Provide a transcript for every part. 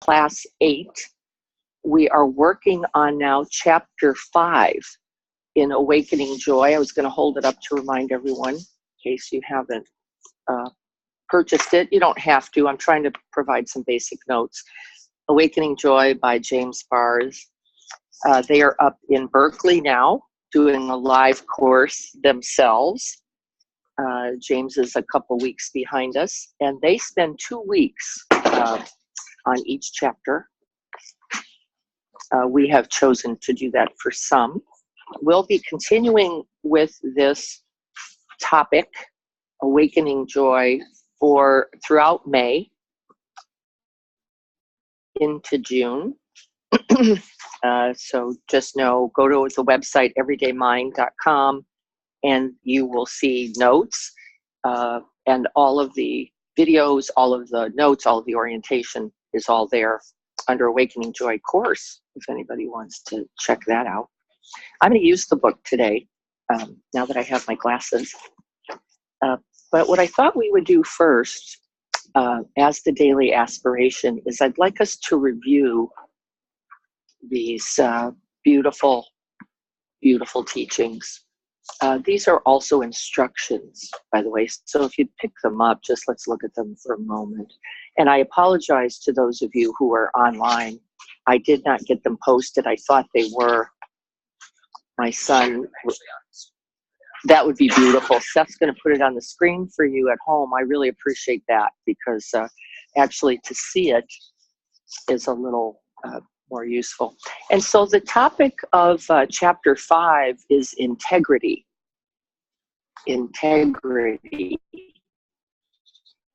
class 8. We are working on now chapter 5 in Awakening Joy. I was going to hold it up to remind everyone in case you haven't purchased it. You don't have to. I'm trying to provide some basic notes. Awakening Joy by James Bars. They are up in Berkeley now doing a live course themselves. James is a couple weeks behind us, and they spend 2 weeks on each chapter. We have chosen to do that for some. We'll be continuing with this topic, Awakening Joy, for throughout May into June. So just know, go to the website everydaymind.com and you will see notes and all of the videos, all of the notes, all of the orientation is all there under Awakening Joy course, if anybody wants to check that out. I'm going to use the book today, now that I have my glasses. But what I thought we would do first, as the daily aspiration, is I'd like us to review these beautiful, beautiful teachings. These are also instructions, by the way, so if you'd pick them up, just let's look at them for a moment. And I apologize to those of you who are online. I did not get them posted. I thought they were. My son, that would be beautiful. Seth's going to put it on the screen for you at home. I really appreciate that because actually to see it is a little more useful. And so the topic of chapter 5 is integrity. Integrity.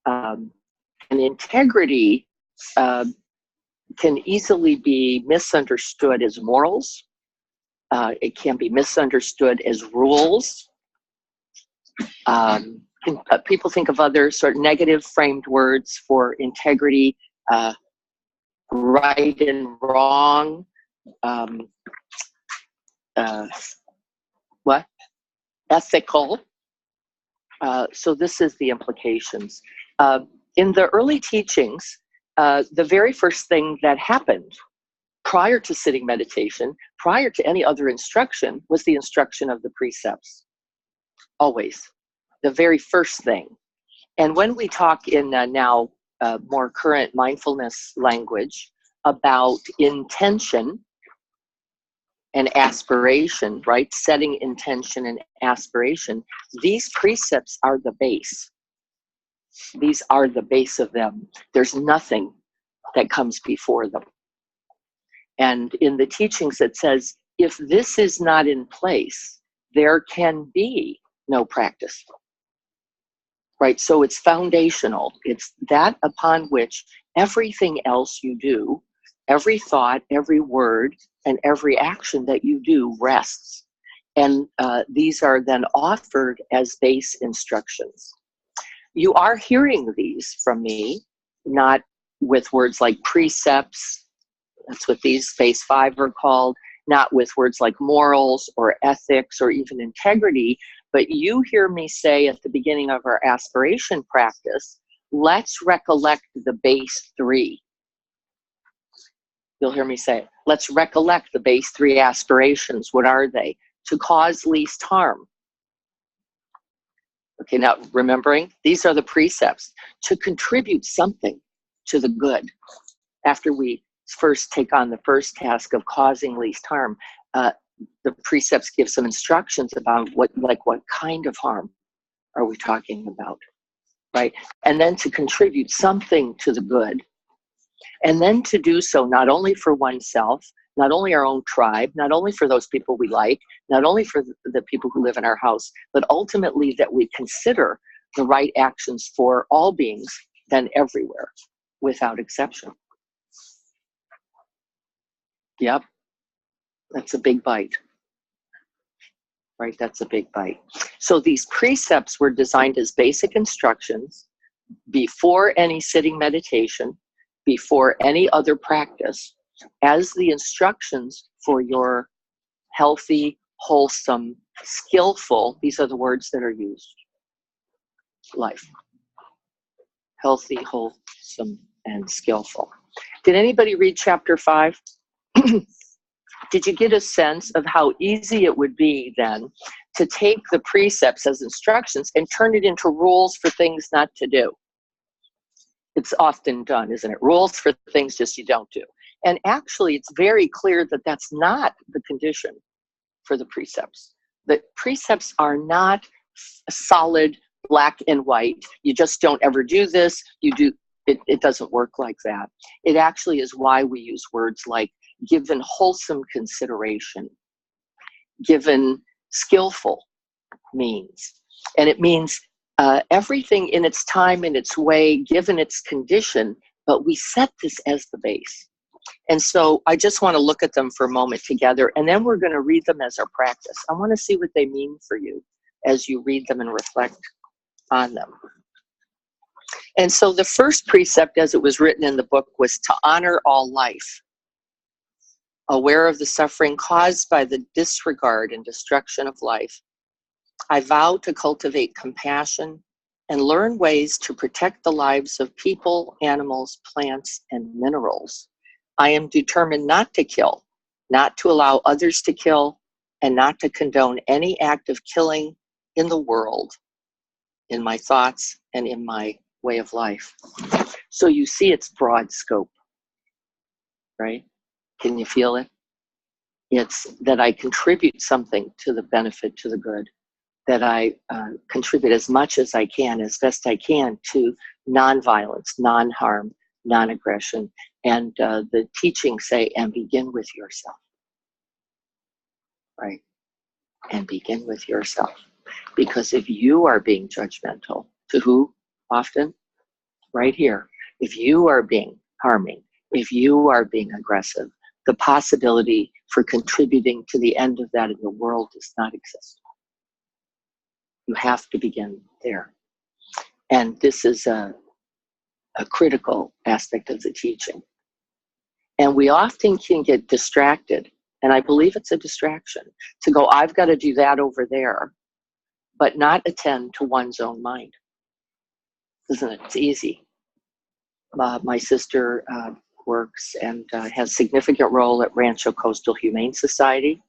And integrity can easily be misunderstood as morals. It can be misunderstood as rules. People think of other sort of negative framed words for integrity, right and wrong, ethical. So this is the implications. In the early teachings, the very first thing that happened prior to sitting meditation, prior to any other instruction, was the instruction of the precepts. Always. The very first thing. And when we talk in now more current mindfulness language about intention and aspiration, right? Setting intention and aspiration, these precepts are the base. These are the base of them. There's nothing that comes before them. And in the teachings it says, if this is not in place, there can be no practice. Right? So it's foundational. It's that upon which everything else you do, every thought, every word, and every action that you do rests. And these are then offered as base instructions. You are hearing these from me, not with words like precepts. That's what these base 5 are called, not with words like morals or ethics or even integrity, but you hear me say at the beginning of our aspiration practice, let's recollect the base 3. You'll hear me say, let's recollect the base 3 aspirations. What are they? To cause least harm. Okay, now remembering, these are the precepts. To contribute something to the good. After we first take on the first task of causing least harm, the precepts give some instructions about what kind of harm are we talking about, right? And then to contribute something to the good, and then to do so not only for oneself, not only our own tribe, not only for those people we like, not only for the people who live in our house, but ultimately that we consider the right actions for all beings, then everywhere, without exception. Yep. That's a big bite, right? That's a big bite. So these precepts were designed as basic instructions before any sitting meditation, before any other practice, as the instructions for your healthy, wholesome, skillful, these are the words that are used, life. Healthy, wholesome, and skillful. Did anybody read chapter 5? Did you get a sense of how easy it would be then to take the precepts as instructions and turn it into rules for things not to do? It's often done, isn't it? Rules for things just you don't do. And actually, it's very clear that that's not the condition for the precepts. The precepts are not solid black and white. You just don't ever do this. You do. It doesn't work like that. It actually is why we use words like given wholesome consideration, given skillful means. And it means everything in its time, in its way, given its condition, but we set this as the base. And so I just want to look at them for a moment together, and then we're going to read them as our practice. I want to see what they mean for you as you read them and reflect on them. And so the first precept, as it was written in the book, was to honor all life, aware of the suffering caused by the disregard and destruction of life. I vow to cultivate compassion and learn ways to protect the lives of people, animals, plants, and minerals. I am determined not to kill, not to allow others to kill, and not to condone any act of killing in the world, in my thoughts, and in my way of life. So you see its broad scope, right? Can you feel it? It's that I contribute something to the benefit, to the good, that I contribute as much as I can, as best I can, to nonviolence, non-harm, non-aggression. And the teachings say, and begin with yourself, right? And begin with yourself. Because if you are being judgmental, to who often? Right here. If you are being harming, if you are being aggressive, the possibility for contributing to the end of that in the world does not exist. You have to begin there. And this is a critical aspect of the teaching. And we often can get distracted, and I believe it's a distraction, to go, I've got to do that over there, but not attend to one's own mind. Isn't it? It's easy. My sister works and has a significant role at Rancho Coastal Humane Society.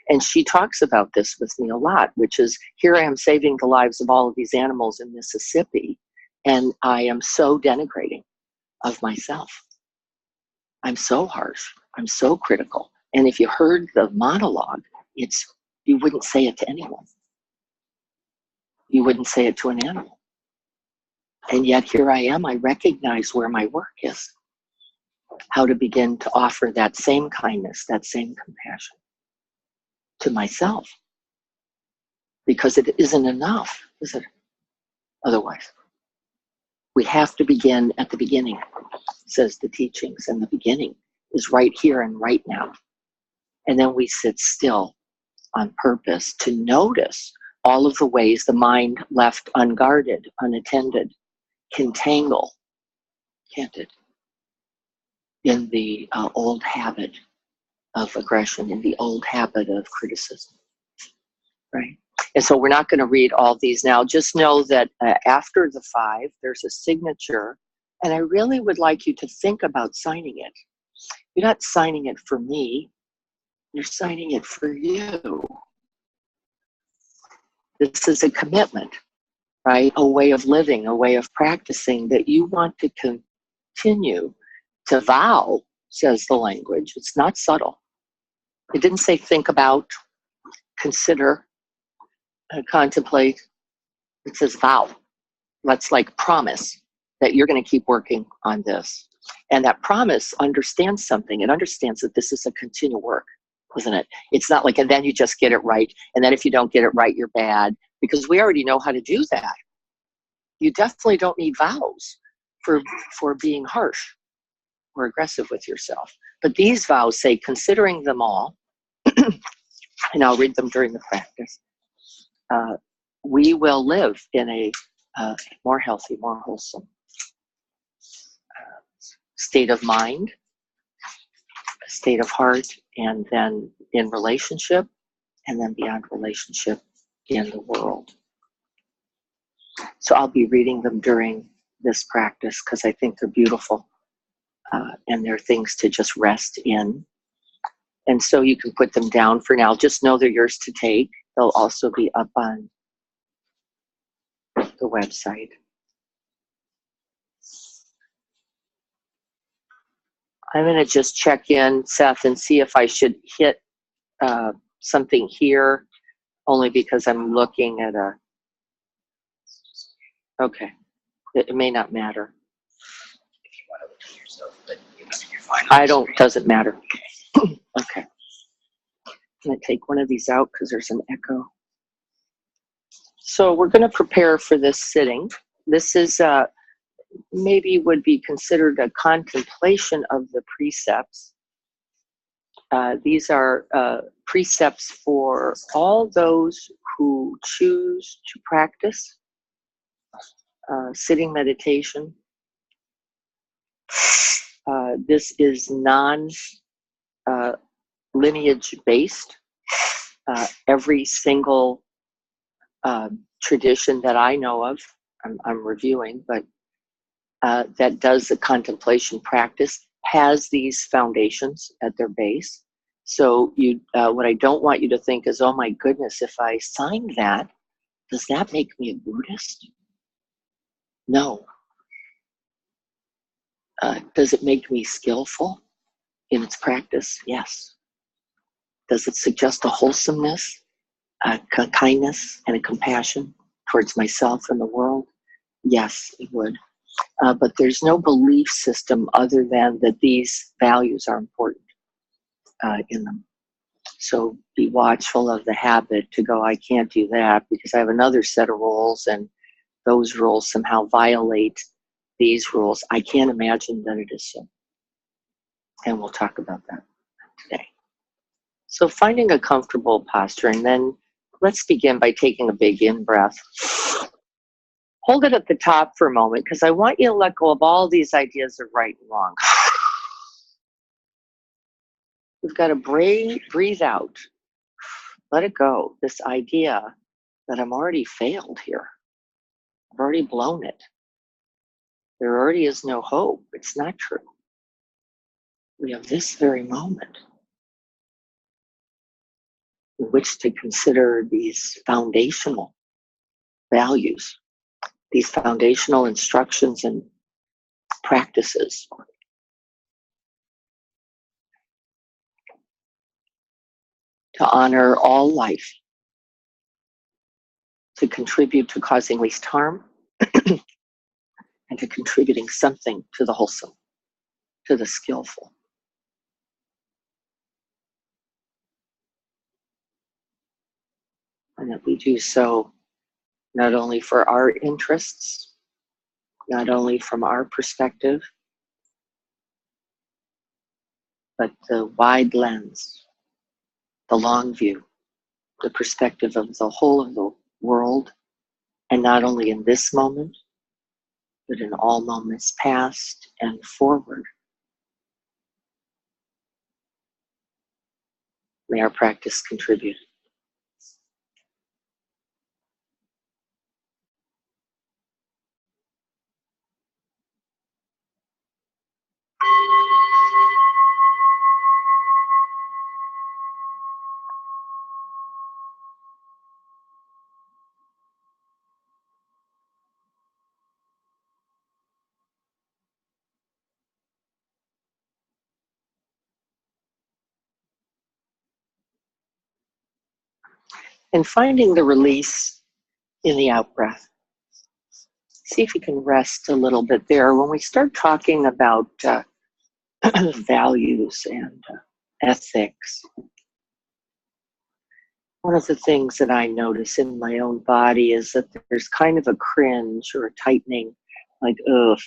And she talks about this with me a lot, which is, here I am saving the lives of all of these animals in Mississippi, and I am so denigrating of myself. I'm so harsh. I'm so critical. And if you heard the monologue, you wouldn't say it to anyone. You wouldn't say it to an animal. And yet here I am, I recognize where my work is. How to begin to offer that same kindness, that same compassion to myself. Because it isn't enough, is it? Otherwise. We have to begin at the beginning, says the teachings, and the beginning is right here and right now. And then we sit still on purpose to notice all of the ways the mind left unguarded, unattended, can tangle, can't it? In the old habit of aggression, in the old habit of criticism, right? And so we're not going to read all these now. Just know that after the 5, there's a signature, and I really would like you to think about signing it. You're not signing it for me. You're signing it for you. This is a commitment, right? A way of living, a way of practicing that you want to continue to vow, says the language. It's not subtle. It didn't say think about, consider, contemplate. It says vow. That's like promise that you're going to keep working on this. And that promise understands something. It understands that this is a continual work, isn't it? It's not like, and then you just get it right. And then if you don't get it right, you're bad. Because we already know how to do that. You definitely don't need vows for being harsh or aggressive with yourself. But these vows say, considering them all, and I'll read them during the practice, we will live in a more healthy, more wholesome state of mind, state of heart, and then in relationship, and then beyond relationship in the world. So I'll be reading them during this practice because I think they're beautiful. and they're things to just rest in. And so you can put them down for now. Just know they're yours to take. They'll also be up on the website. I'm going to just check in, Seth, and see if I should hit something here, only because I'm looking at a, okay, it may not matter. If you want to look at yourself, but you're fine. I don't, doesn't matter. Okay. I'm going to take one of these out because there's an echo. So we're going to prepare for this sitting. This is maybe would be considered a contemplation of the precepts. These are precepts for all those who choose to practice sitting meditation. This is non-lineage based. Every single tradition that I know of, I'm reviewing, but that does the contemplation practice has these foundations at their base. So you, what I don't want you to think is, oh my goodness, if I signed that, does that make me a Buddhist? No. Does it make me skillful in its practice? Yes. Does it suggest a wholesomeness, a kindness, and a compassion towards myself and the world? Yes, it would. But there's no belief system other than that these values are important in them. So be watchful of the habit to go, I can't do that because I have another set of rules and those rules somehow violate these rules. I can't imagine that it is so. And we'll talk about that today. So finding a comfortable posture, and then let's begin by taking a big in-breath. Hold it at the top for a moment because I want you to let go of all these ideas of right and wrong. We've got to breathe out. Let it go. This idea that I'm already failed here. I've already blown it. There already is no hope. It's not true. We have this very moment in which to consider these foundational values, these foundational instructions and practices. To honor all life, to contribute to causing least harm, and to contributing something to the wholesome, to the skillful. And that we do so not only for our interests, not only from our perspective, but the wide lens, the long view, the perspective of the whole of the world, and not only in this moment, but in all moments past and forward. May our practice contribute. And finding the release in the out-breath. See if you can rest a little bit there. When we start talking about values and ethics, one of the things that I notice in my own body is that there's kind of a cringe or a tightening, like, ugh.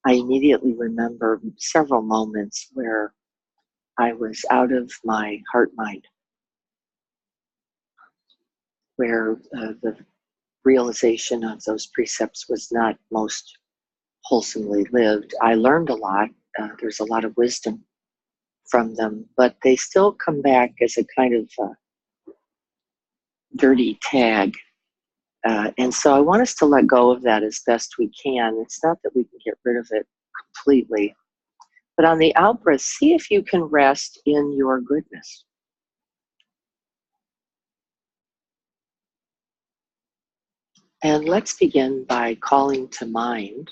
I immediately remember several moments where I was out of my heart mind, where the realization of those precepts was not most wholesomely lived. I learned a lot. There's a lot of wisdom from them, but they still come back as a kind of dirty tag. And so I want us to let go of that as best we can. It's not that we can get rid of it completely, But on the out breath, see if you can rest in your goodness. And let's begin by calling to mind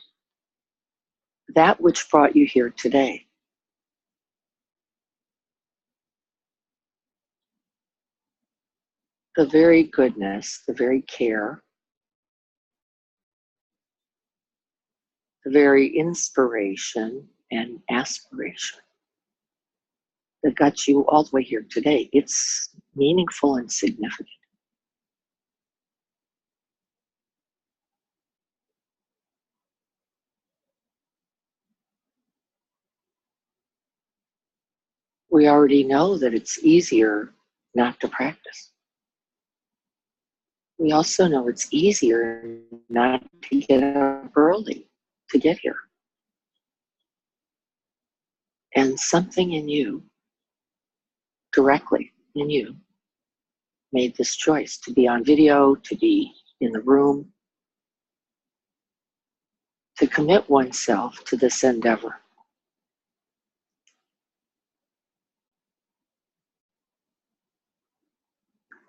that which brought you here today. The very goodness, the very care, the very inspiration and aspiration that got you all the way here today. It's meaningful and significant. We already know that it's easier not to practice. We also know it's easier not to get up early to get here. And something in you, directly in you, made this choice to be on video, to be in the room, to commit oneself to this endeavor.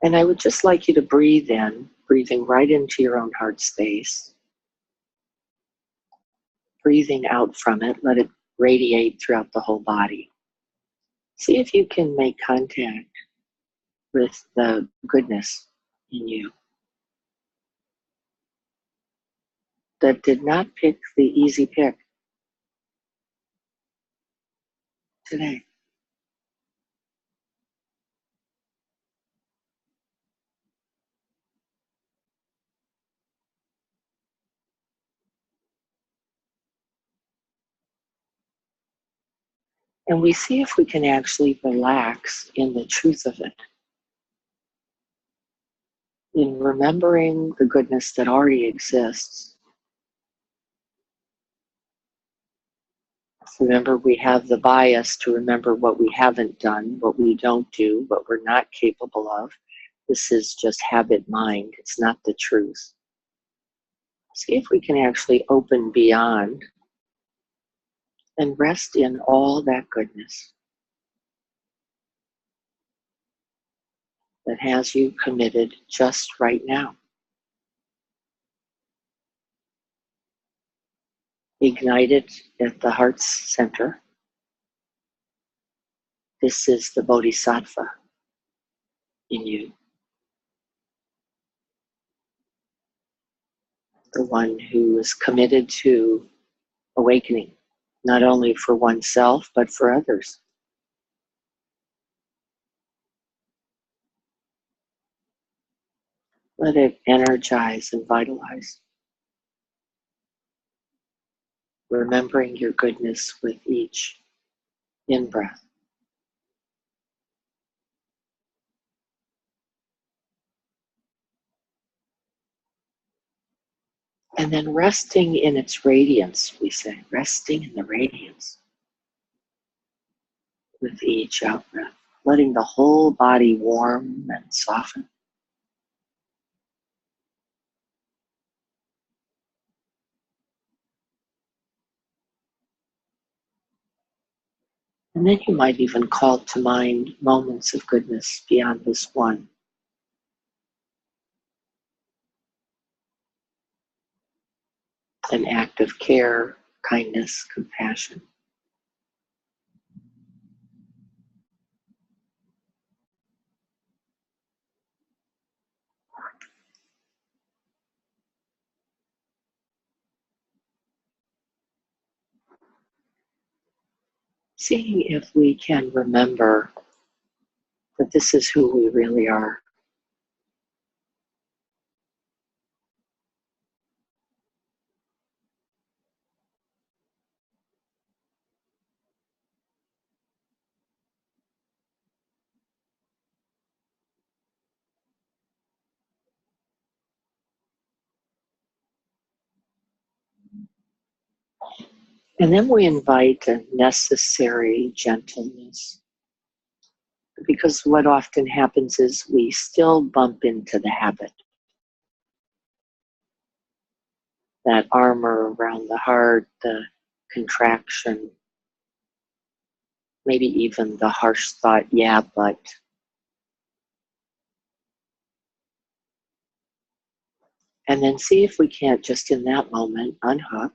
And I would just like you to breathe in, breathing right into your own heart space, breathing out from it, let it radiate throughout the whole body. See if you can make contact with the goodness in you that did not pick the easy pick today. And we see if we can actually relax in the truth of it, in remembering the goodness that already exists. Remember, we have the bias to remember what we haven't done, what we don't do, what we're not capable of. This is just habit mind. It's not the truth. See if we can actually open beyond and rest in all that goodness that has you committed just right now. Ignited at the heart's center. This is the Bodhisattva in you. The one who is committed to awakening, not only for oneself, but for others. Let it energize and vitalize. Remembering your goodness with each in-breath. And then resting in its radiance, we say, resting in the radiance with each out-breath, letting the whole body warm and soften. And then you might even call to mind moments of goodness beyond this one. An act of care, kindness, compassion. Seeing if we can remember that this is who we really are. And then we invite a necessary gentleness. Because what often happens is we still bump into the habit. That armor around the heart, the contraction, maybe even the harsh thought, yeah, but. And then see if we can't just in that moment unhook,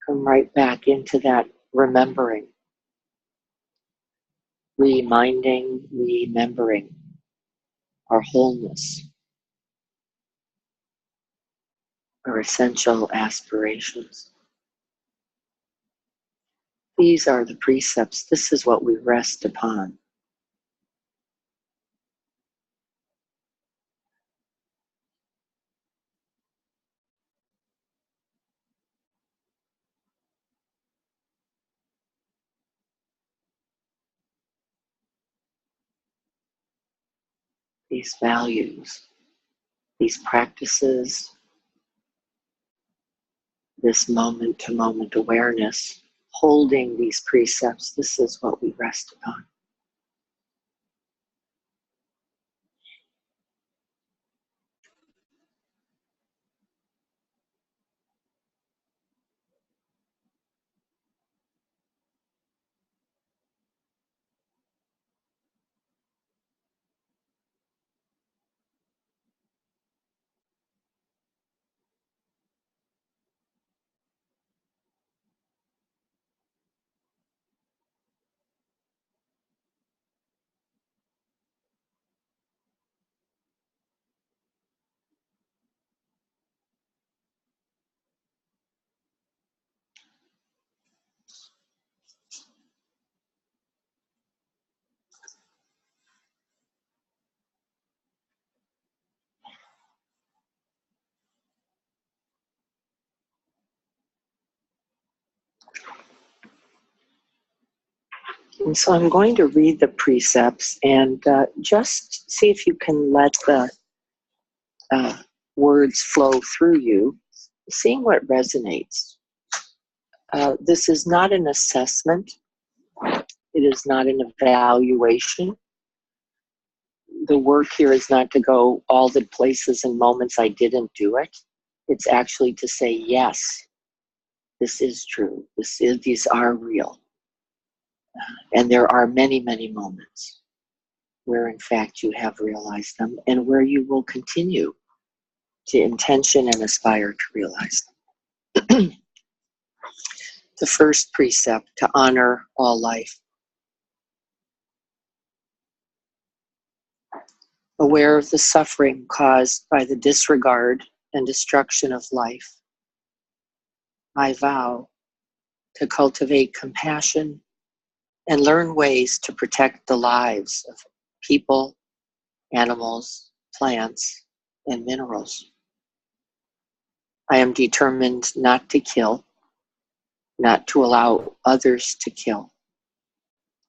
come right back into that remembering, remembering our wholeness, our essential aspirations. These are the precepts. This is what we rest upon. These values, these practices, this moment to moment awareness, holding these precepts, this is what we rest upon. And so I'm going to read the precepts and just see if you can let the words flow through you, seeing what resonates. This is not an assessment. It is not an evaluation. The work here is not to go all the places and moments I didn't do it. It's actually to say, yes, this is true. These are real. And there are many, many moments where in fact you have realized them and where you will continue to intention and aspire to realize them. The first precept, to honor all life. Aware of the suffering caused by the disregard and destruction of life, I vow to cultivate compassion and learn ways to protect the lives of people, animals, plants, and minerals. I am determined not to kill, not to allow others to kill,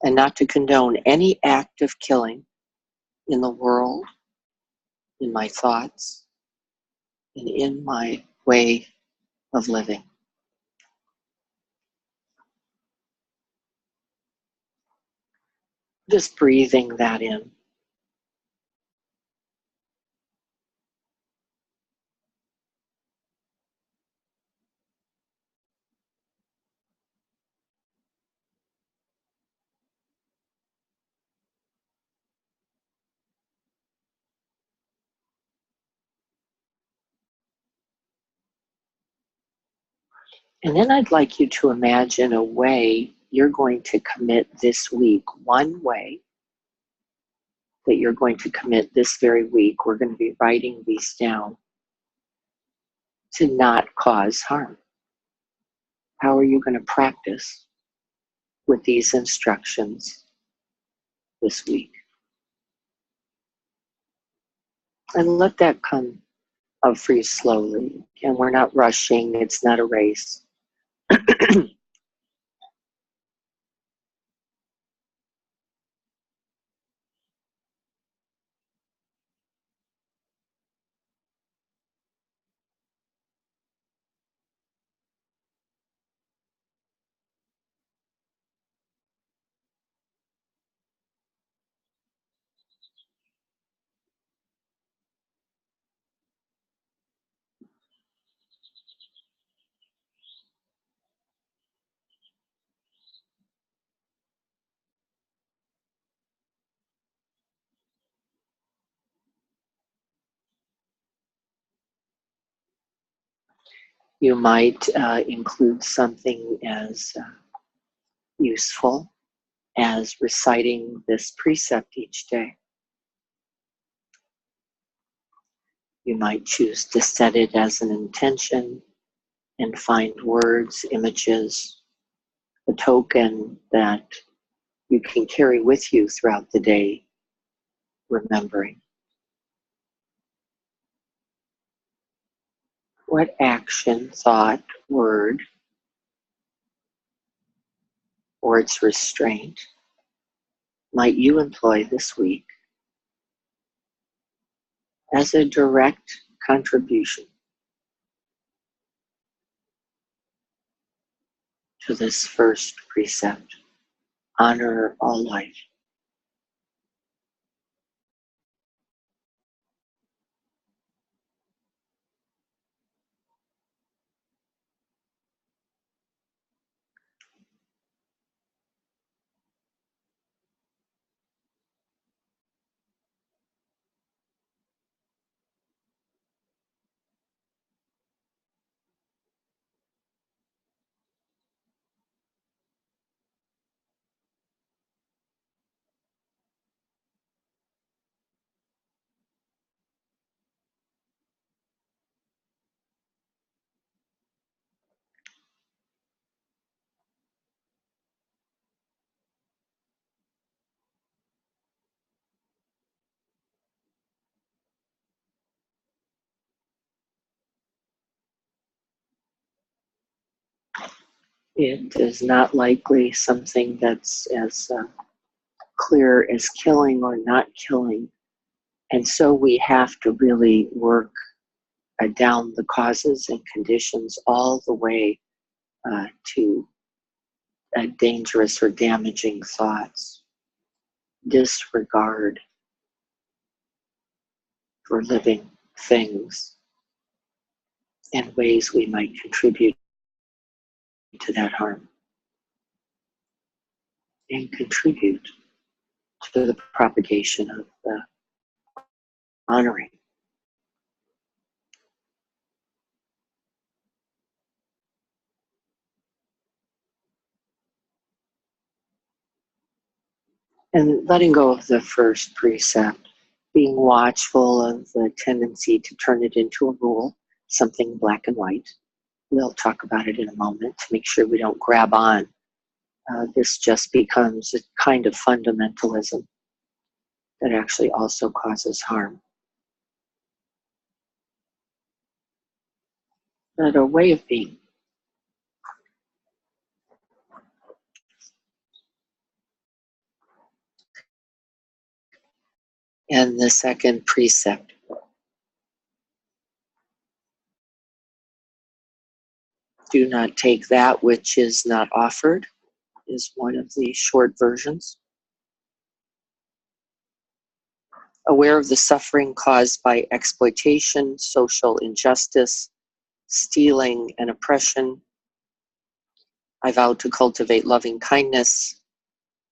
and not to condone any act of killing in the world, in my thoughts, and in my way of living. Just breathing that in. And then I'd like you to imagine a way you're going to commit this week, one way that you're going to commit this very week. We're going to be writing these down to not cause harm. How are you going to practice with these instructions this week? And let that come up for you slowly. And we're not rushing, it's not a race. You might include something as useful as reciting this precept each day. You might choose to set it as an intention and find words, images, a token that you can carry with you throughout the day, remembering. What action, thought, word, or its restraint might you employ this week as a direct contribution to this first precept? Honor all life. It is not likely something that's as clear as killing or not killing. And so we have to really work down the causes and conditions all the way to dangerous or damaging thoughts. Disregard for living things and ways we might contribute to that harm and contribute to the propagation of the honoring. And letting go of the first precept, being watchful of the tendency to turn it into a rule, something black and white. We'll talk about it in a moment to make sure we don't grab on. This just becomes a kind of fundamentalism that actually also causes harm. But a way of being. And the second precept. Do not take that which is not offered is one of the short versions. Aware of the suffering caused by exploitation, social injustice, stealing, and oppression, I vow to cultivate loving kindness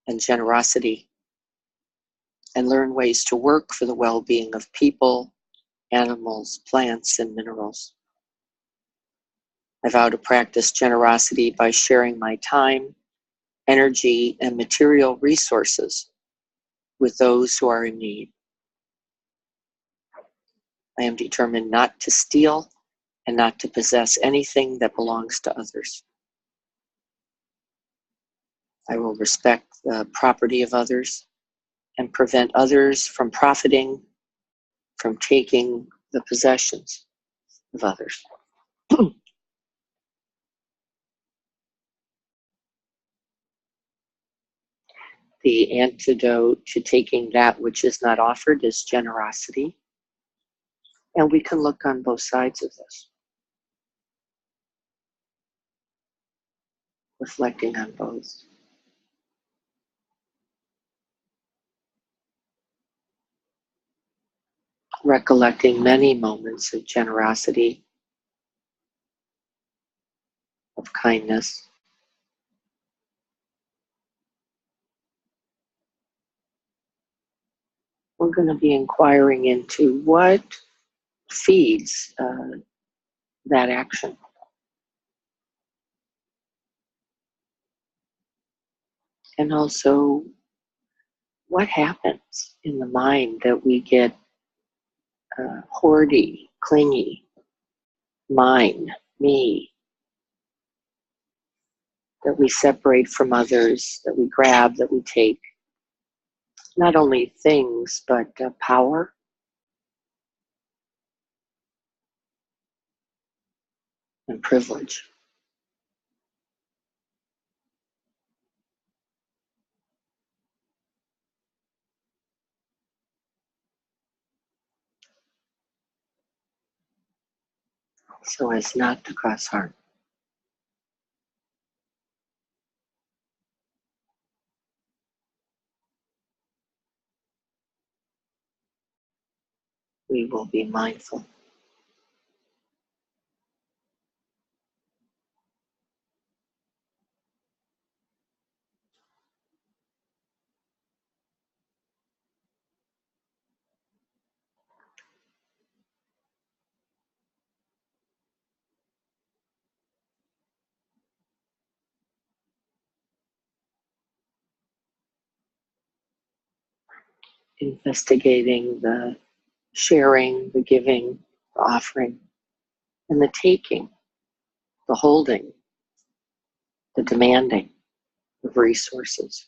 and generosity and learn ways to work for the well-being of people, animals, plants, and minerals. I vow to practice generosity by sharing my time, energy, and material resources with those who are in need. I am determined not to steal and not to possess anything that belongs to others. I will respect the property of others and prevent others from profiting from taking the possessions of others. The antidote to taking that which is not offered is generosity. And we can look on both sides of this, reflecting on both. Recollecting many moments of generosity, of kindness. We're going to be inquiring into what feeds that action. And also, what happens in the mind that we get hoardy, clingy, mine, me, that we separate from others, that we grab, that we take not only things, but power, and privilege. So as not to cause harm. We will be mindful. Investigating the sharing, the giving, the offering, and the taking, the holding, the demanding of resources.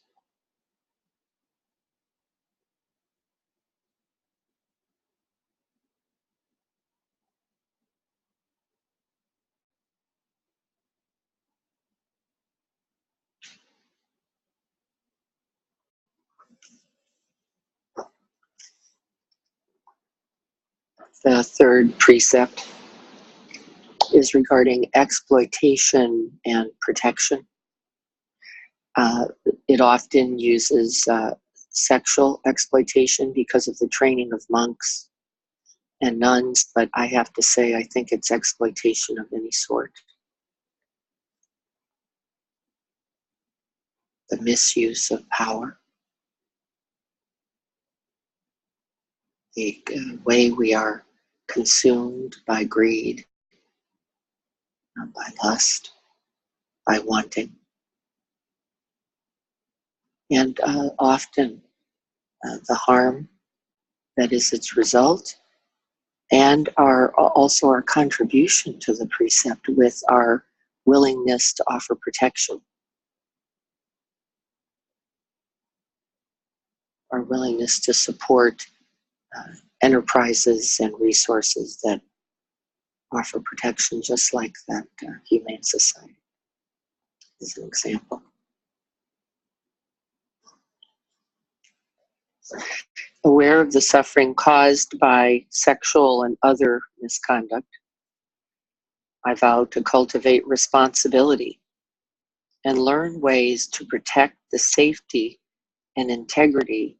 The third precept is regarding exploitation and protection. It often uses sexual exploitation because of the training of monks and nuns, but I have to say, I think it's exploitation of any sort. The misuse of power, the way we are consumed by greed, by lust, by wanting, and often the harm that is its result, and also our contribution to the precept with our willingness to offer protection, our willingness to support enterprises and resources that offer protection, just like that Humane Society is an example. Aware of the suffering caused by sexual and other misconduct, I vow to cultivate responsibility and learn ways to protect the safety and integrity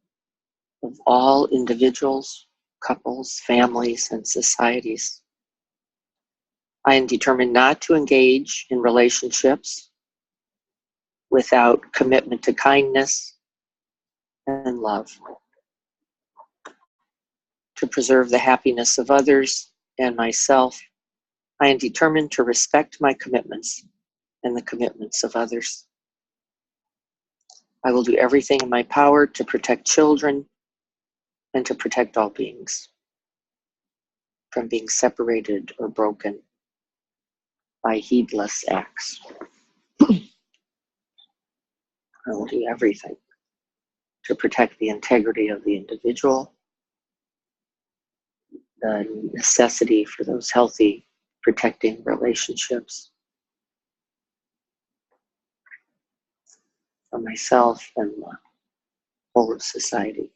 of all individuals, couples, families, and societies. I am determined not to engage in relationships without commitment to kindness and love, to preserve the happiness of others and myself. I am determined to respect my commitments and the commitments of others. I will do everything in my power to protect children and to protect all beings from being separated or broken by heedless acts. I will do everything to protect the integrity of the individual, the necessity for those healthy, protecting relationships for myself and the whole of society.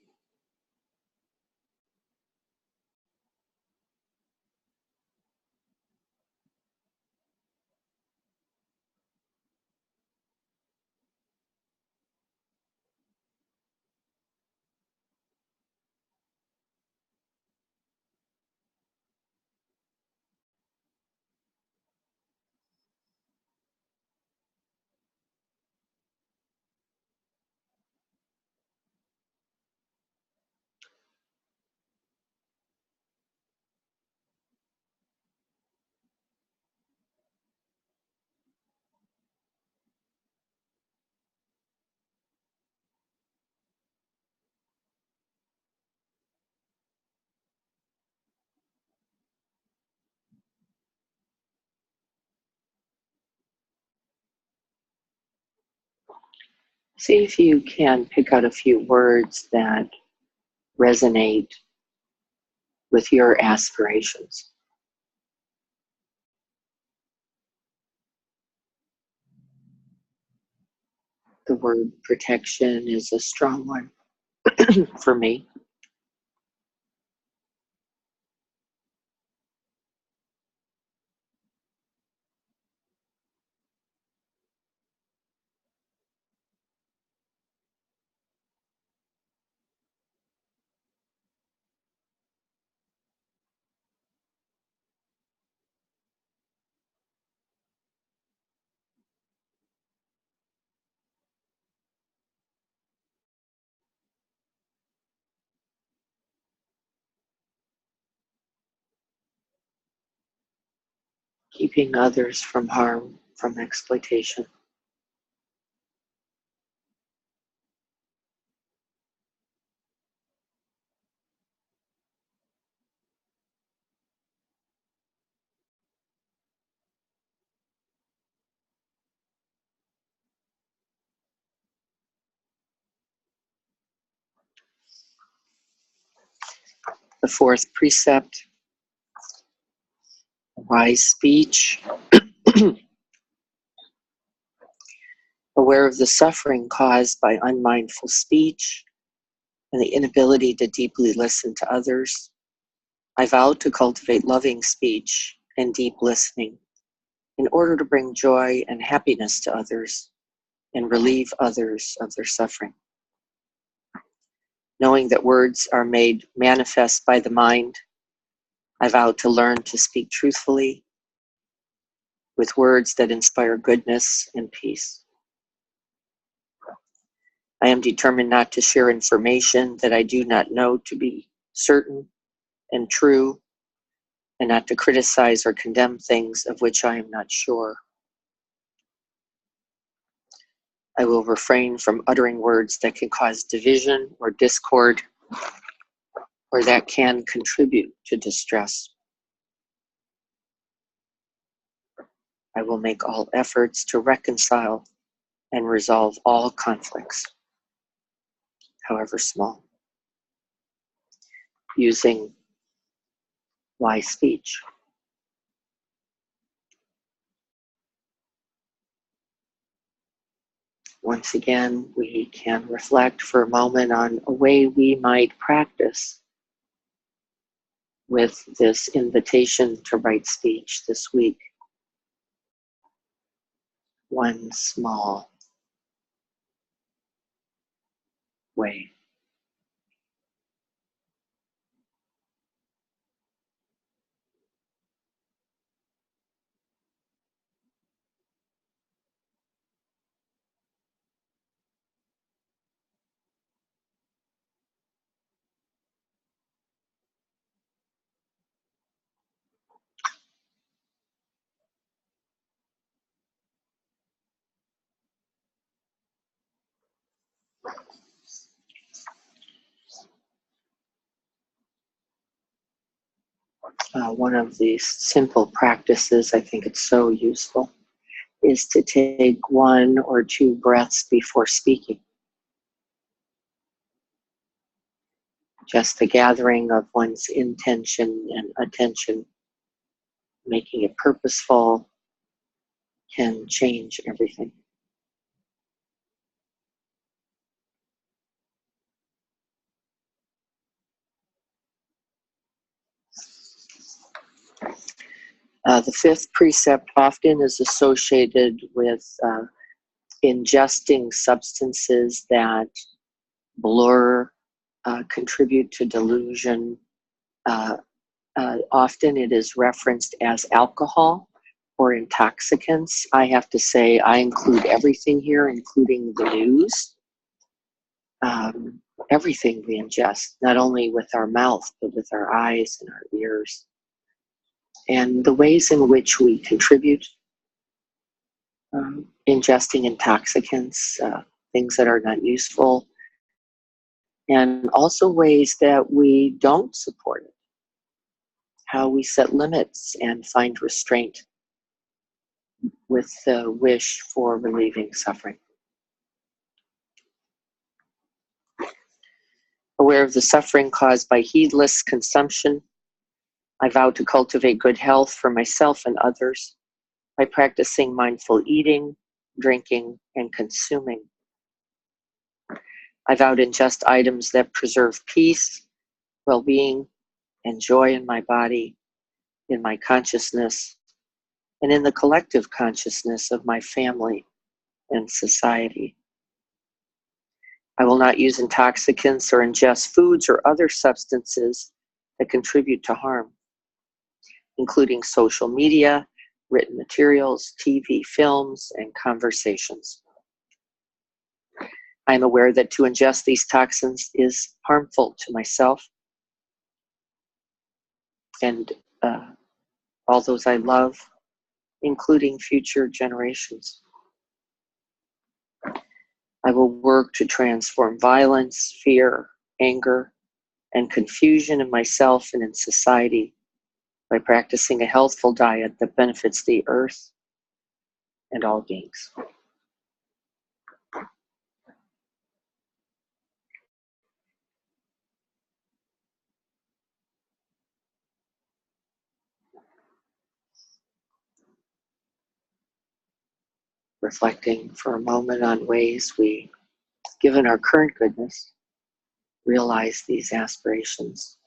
See if you can pick out a few words that resonate with your aspirations. The word protection is a strong one for me. Keeping others from harm, from exploitation. The fourth precept, wise speech. Aware of the suffering caused by unmindful speech and the inability to deeply listen to others, I vow to cultivate loving speech and deep listening in order to bring joy and happiness to others and relieve others of their suffering. Knowing that words are made manifest by the mind, I vow to learn to speak truthfully with words that inspire goodness and peace. I am determined not to share information that I do not know to be certain and true, and not to criticize or condemn things of which I am not sure. I will refrain from uttering words that can cause division or discord, or that can contribute to distress. I will make all efforts to reconcile and resolve all conflicts, however small, using wise speech. Once again, we can reflect for a moment on a way we might practice with this invitation to right speech this week. One small way. One of these simple practices, I think it's so useful, is to take 1 or 2 breaths before speaking. Just the gathering of one's intention and attention, making it purposeful, can change everything. The 5th precept often is associated with ingesting substances that blur, contribute to delusion. Often it is referenced as alcohol or intoxicants. I have to say I include everything here, including the news. Everything we ingest, not only with our mouth, but with our eyes and our ears. And the ways in which we contribute, ingesting intoxicants, things that are not useful, and also ways that we don't support it, how we set limits and find restraint with the wish for relieving suffering. aware of the suffering caused by heedless consumption, I vow to cultivate good health for myself and others by practicing mindful eating, drinking, and consuming. I vow to ingest items that preserve peace, well-being, and joy in my body, in my consciousness, and in the collective consciousness of my family and society. I will not use intoxicants or ingest foods or other substances that contribute to harm, including social media, written materials, TV, films, and conversations. I am aware that to ingest these toxins is harmful to myself and all those I love, including future generations. I will work to transform violence, fear, anger, and confusion in myself and in society by practicing a healthful diet that benefits the earth and all beings. Reflecting for a moment on ways we, given our current goodness, realize these aspirations.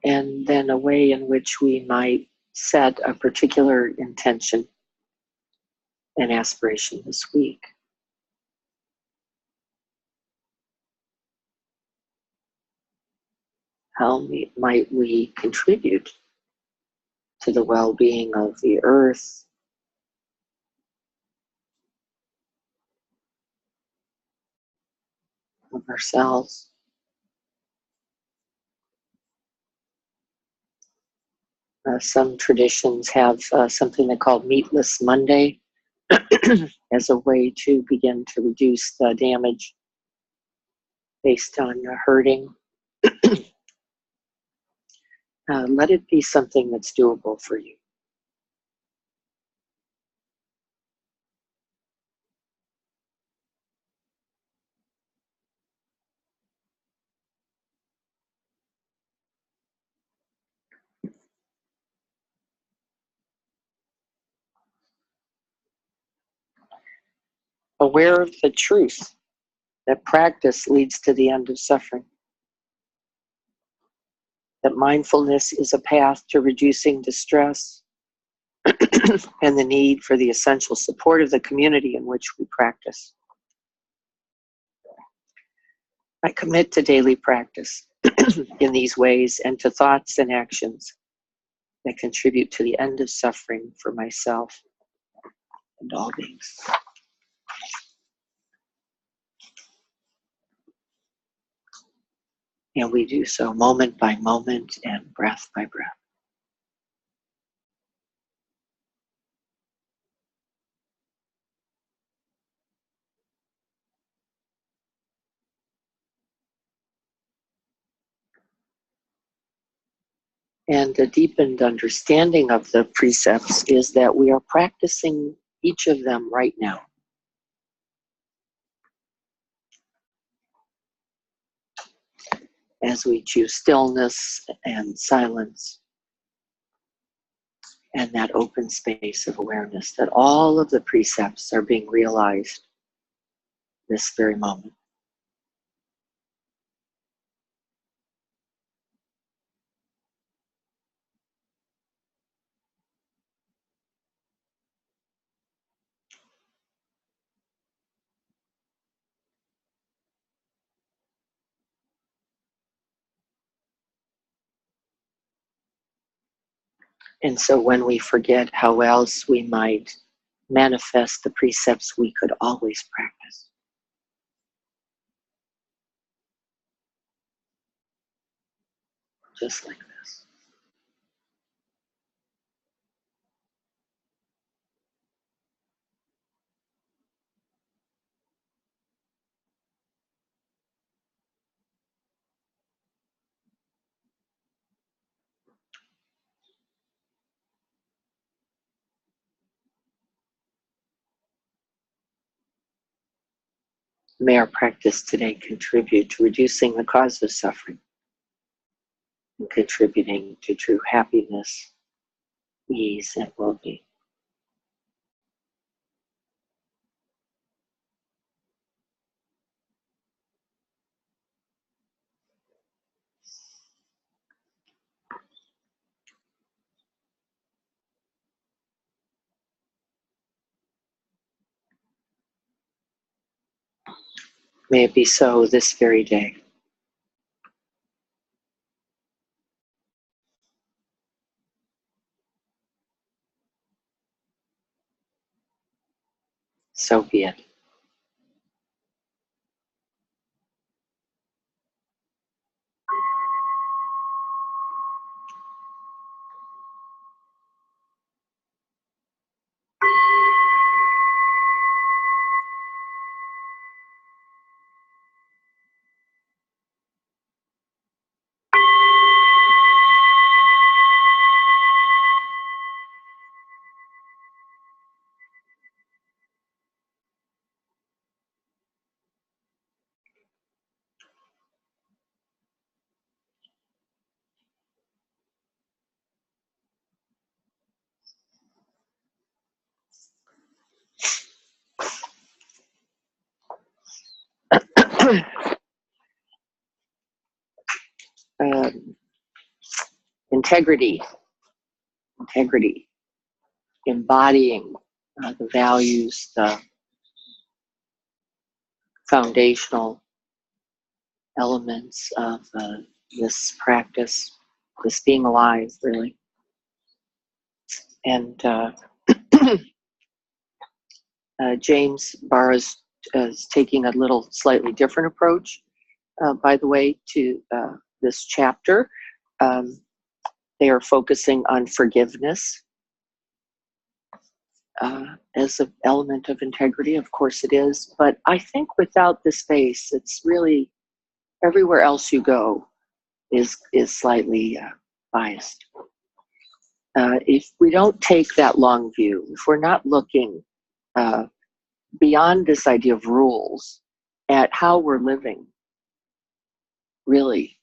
And then a way in which we might set a particular intention and aspiration this week. How might we contribute to the well-being of the earth, of ourselves? Some traditions have something they call Meatless Monday as a way to begin to reduce the damage based on hurting. Let it be something that's doable for you. Aware of the truth that practice leads to the end of suffering, that mindfulness is a path to reducing distress and the need for the essential support of the community in which we practice. I commit to daily practice in these ways and to thoughts and actions that contribute to the end of suffering for myself and all beings. And we do so moment by moment and breath by breath. And a deepened understanding of the precepts is that we are practicing each of them right now. As we choose stillness and silence and that open space of awareness, that all of the precepts are being realized this very moment. And so when we forget how else we might manifest the precepts we could always practice. Just like this. May our practice today contribute to reducing the cause of suffering and contributing to true happiness, ease, and well-being. May it be so this very day. So be it. um, integrity, embodying the values, the foundational elements of this practice, this being alive, really. And James Barra is taking a little slightly different approach, by the way, to this chapter. They are focusing on forgiveness as an element of integrity. Of course it is, but I think without this base, it's really everywhere else you go is slightly biased. If we don't take that long view, if we're not looking beyond this idea of rules at how we're living, really,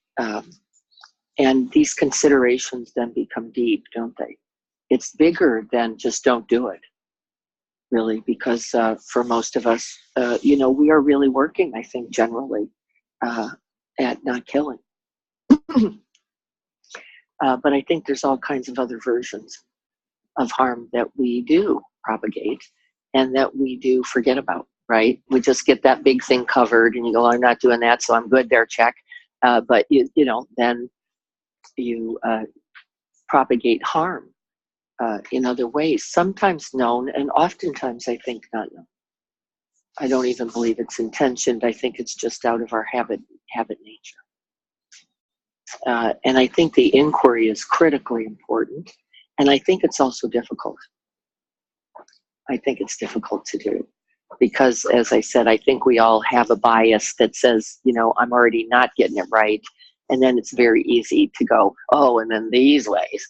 and these considerations then become deep, don't they? It's bigger than just don't do it, really, because for most of us, we are really working, I think, generally at not killing. But I think there's all kinds of other versions of harm that we do propagate and that we do forget about, right? We just get that big thing covered and you go, I'm not doing that, so I'm good there, check. But then you propagate harm in other ways, sometimes known and oftentimes I think not known. I don't even believe it's intentioned. I think it's just out of our habit nature. And I think the inquiry is critically important. And I think it's also difficult. I think it's difficult to do because, as I said, I think we all have a bias that says, I'm already not getting it right. And then it's very easy to go, oh, and then these ways,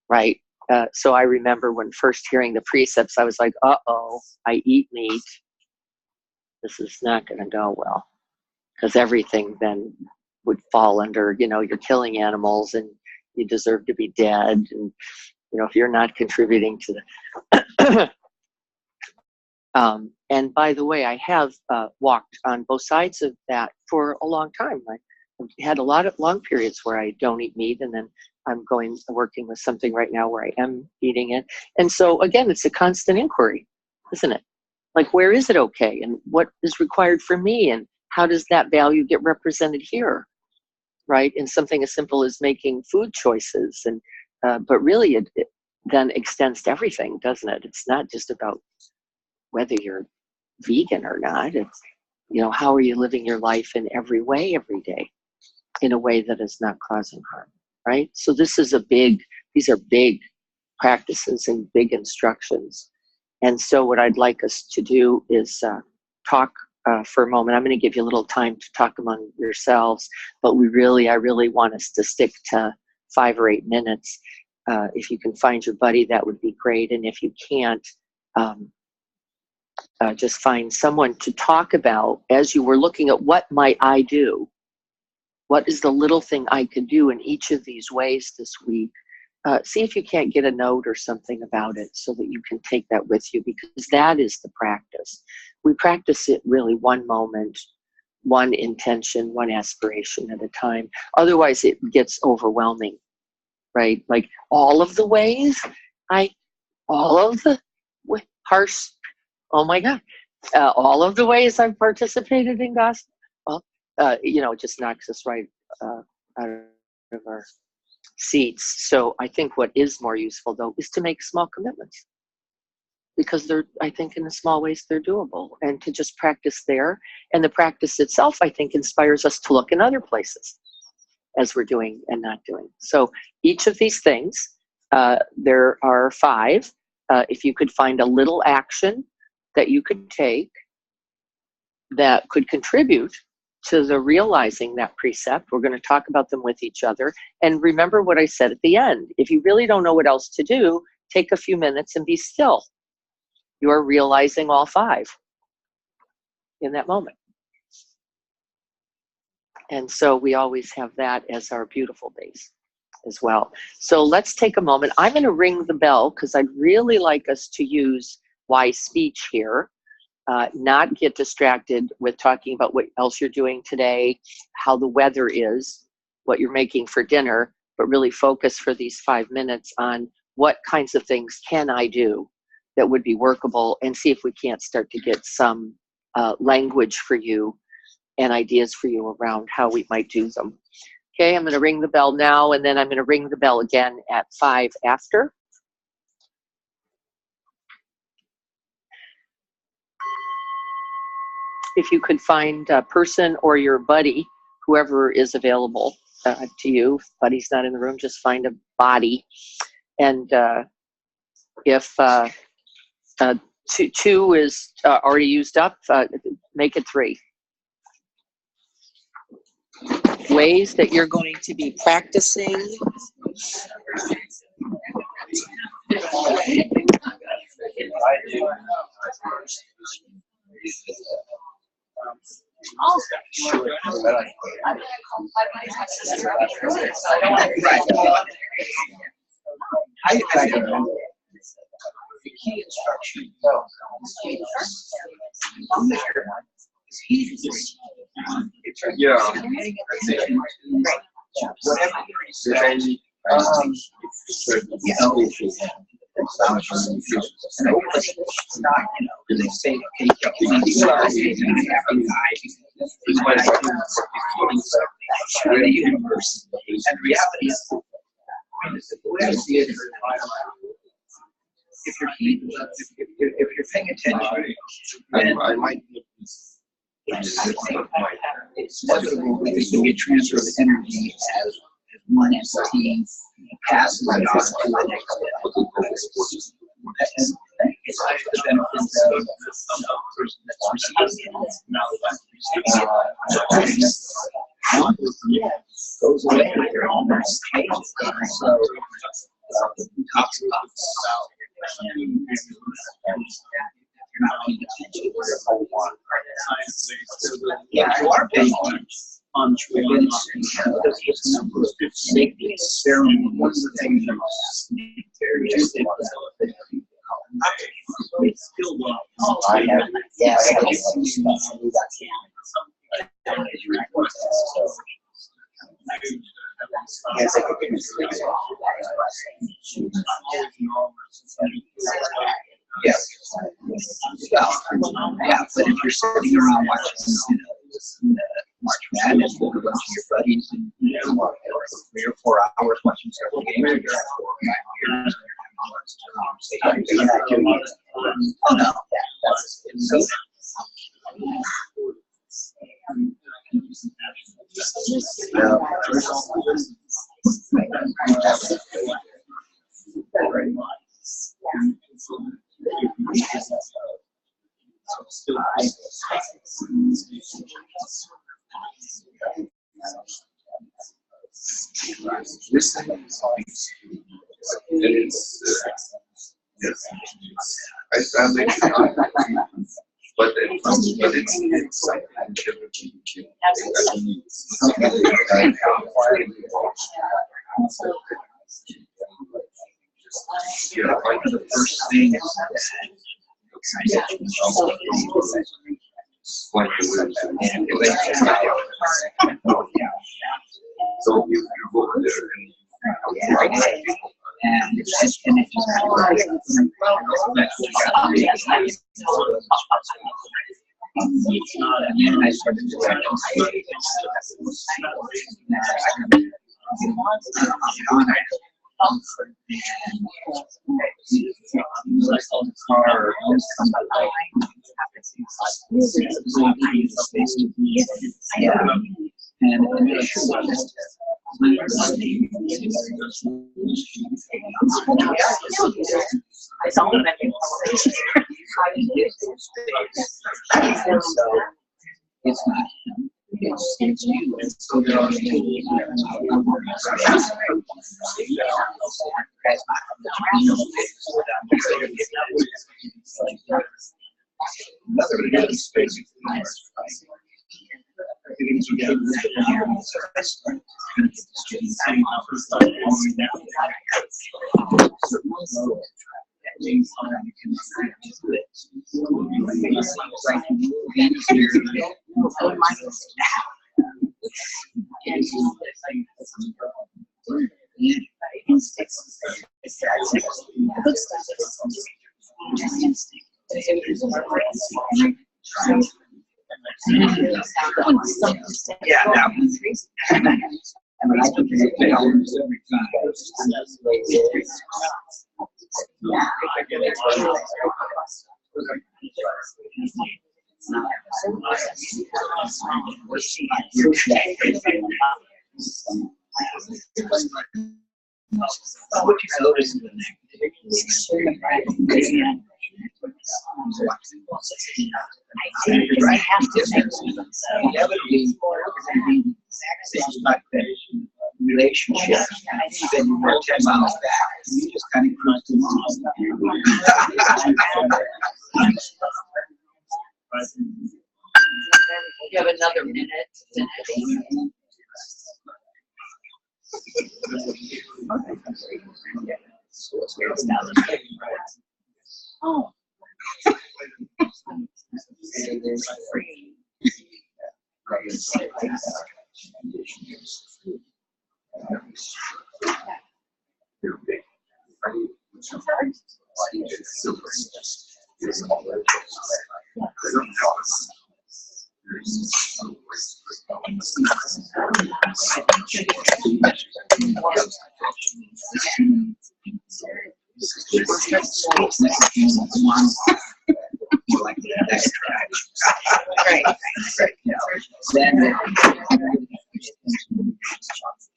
right? So I remember when first hearing the precepts, I was like, uh-oh, I eat meat. This is not going to go well. Because everything then would fall under, you're killing animals and you deserve to be dead. And, if you're not contributing to the... and by the way, I have walked on both sides of that for a long time. I've had a lot of long periods where I don't eat meat, and then I'm working with something right now where I am eating it. And so again, it's a constant inquiry, isn't it? Like, where is it okay? And what is required for me? And how does that value get represented here, right? In something as simple as making food choices. And but really, it then extends to everything, doesn't it? It's not just about whether you're vegan or not. It's, how are you living your life in every way, every day, in a way that is not causing harm, right? So these are big practices and big instructions. And so what I'd like us to do is talk for a moment. I'm going to give you a little time to talk among yourselves, but I really want us to stick to 5 or 8 minutes. If you can find your buddy, that would be great. And if you can't, just find someone to talk about as you were looking at what might I do? What is the little thing I could do in each of these ways this week? See if you can't get a note or something about it so that you can take that with you, because that is the practice. We practice it really one moment, one intention, one aspiration at a time. Otherwise, it gets overwhelming, right? Like all of the ways, all of the harsh, oh my God, all of the ways I've participated in gospel. Well, it just knocks us right out of our seats. So I think what is more useful, though, is to make small commitments, because I think in the small ways they're doable, and to just practice there. And the practice itself, I think, inspires us to look in other places as we're doing and not doing. So each of these things, there are 5. If you could find a little action that you could take that could contribute to the realizing that precept, we're going to talk about them with each other. And remember what I said at the end. If you really don't know what else to do, take a few minutes and be still. You are realizing all 5 in that moment. And so we always have that as our beautiful base as well. So let's take a moment. I'm going to ring the bell because I'd really like us to use wise speech here. Not get distracted with talking about what else you're doing today, how the weather is, what you're making for dinner, but really focus for these 5 minutes on what kinds of things can I do that would be workable, and see if we can't start to get some language for you and ideas for you around how we might do them. Okay, I'm going to ring the bell now, and then I'm going to ring the bell again at 5 after. If you could find a person or your buddy, whoever is available to you. If buddy's not in the room, just find a body. And if 2 is already used up, make it 3. Ways that you're going to be practicing. The key instruction yeah. Whatever you say, they say, the universe and reality is if you're paying attention, I might. It's inevitable that there will be a transfer of energy as one entity passes on to the next step. And it's actually the benefits of the person that's receiving it. Goes away with their own changes. So we talked about you're not paying attention to what you are paying attention. Safety experiment. One of the things very interesting. Yes. Yeah, but if you're sitting around watching, March Madness with a bunch of your buddies, and 3 or 4 hours watching several games, or 4 or 5 years, oh no, so. I make but it's like like the first thing when you lose so you go over there and it's just and it's just and I started to it's not him. It's you. So yeah, now. I mean, I can make failures every time. What you notice in the relationship, then you were 10 miles back. You just kind of cruised along. You have another minute. Oh.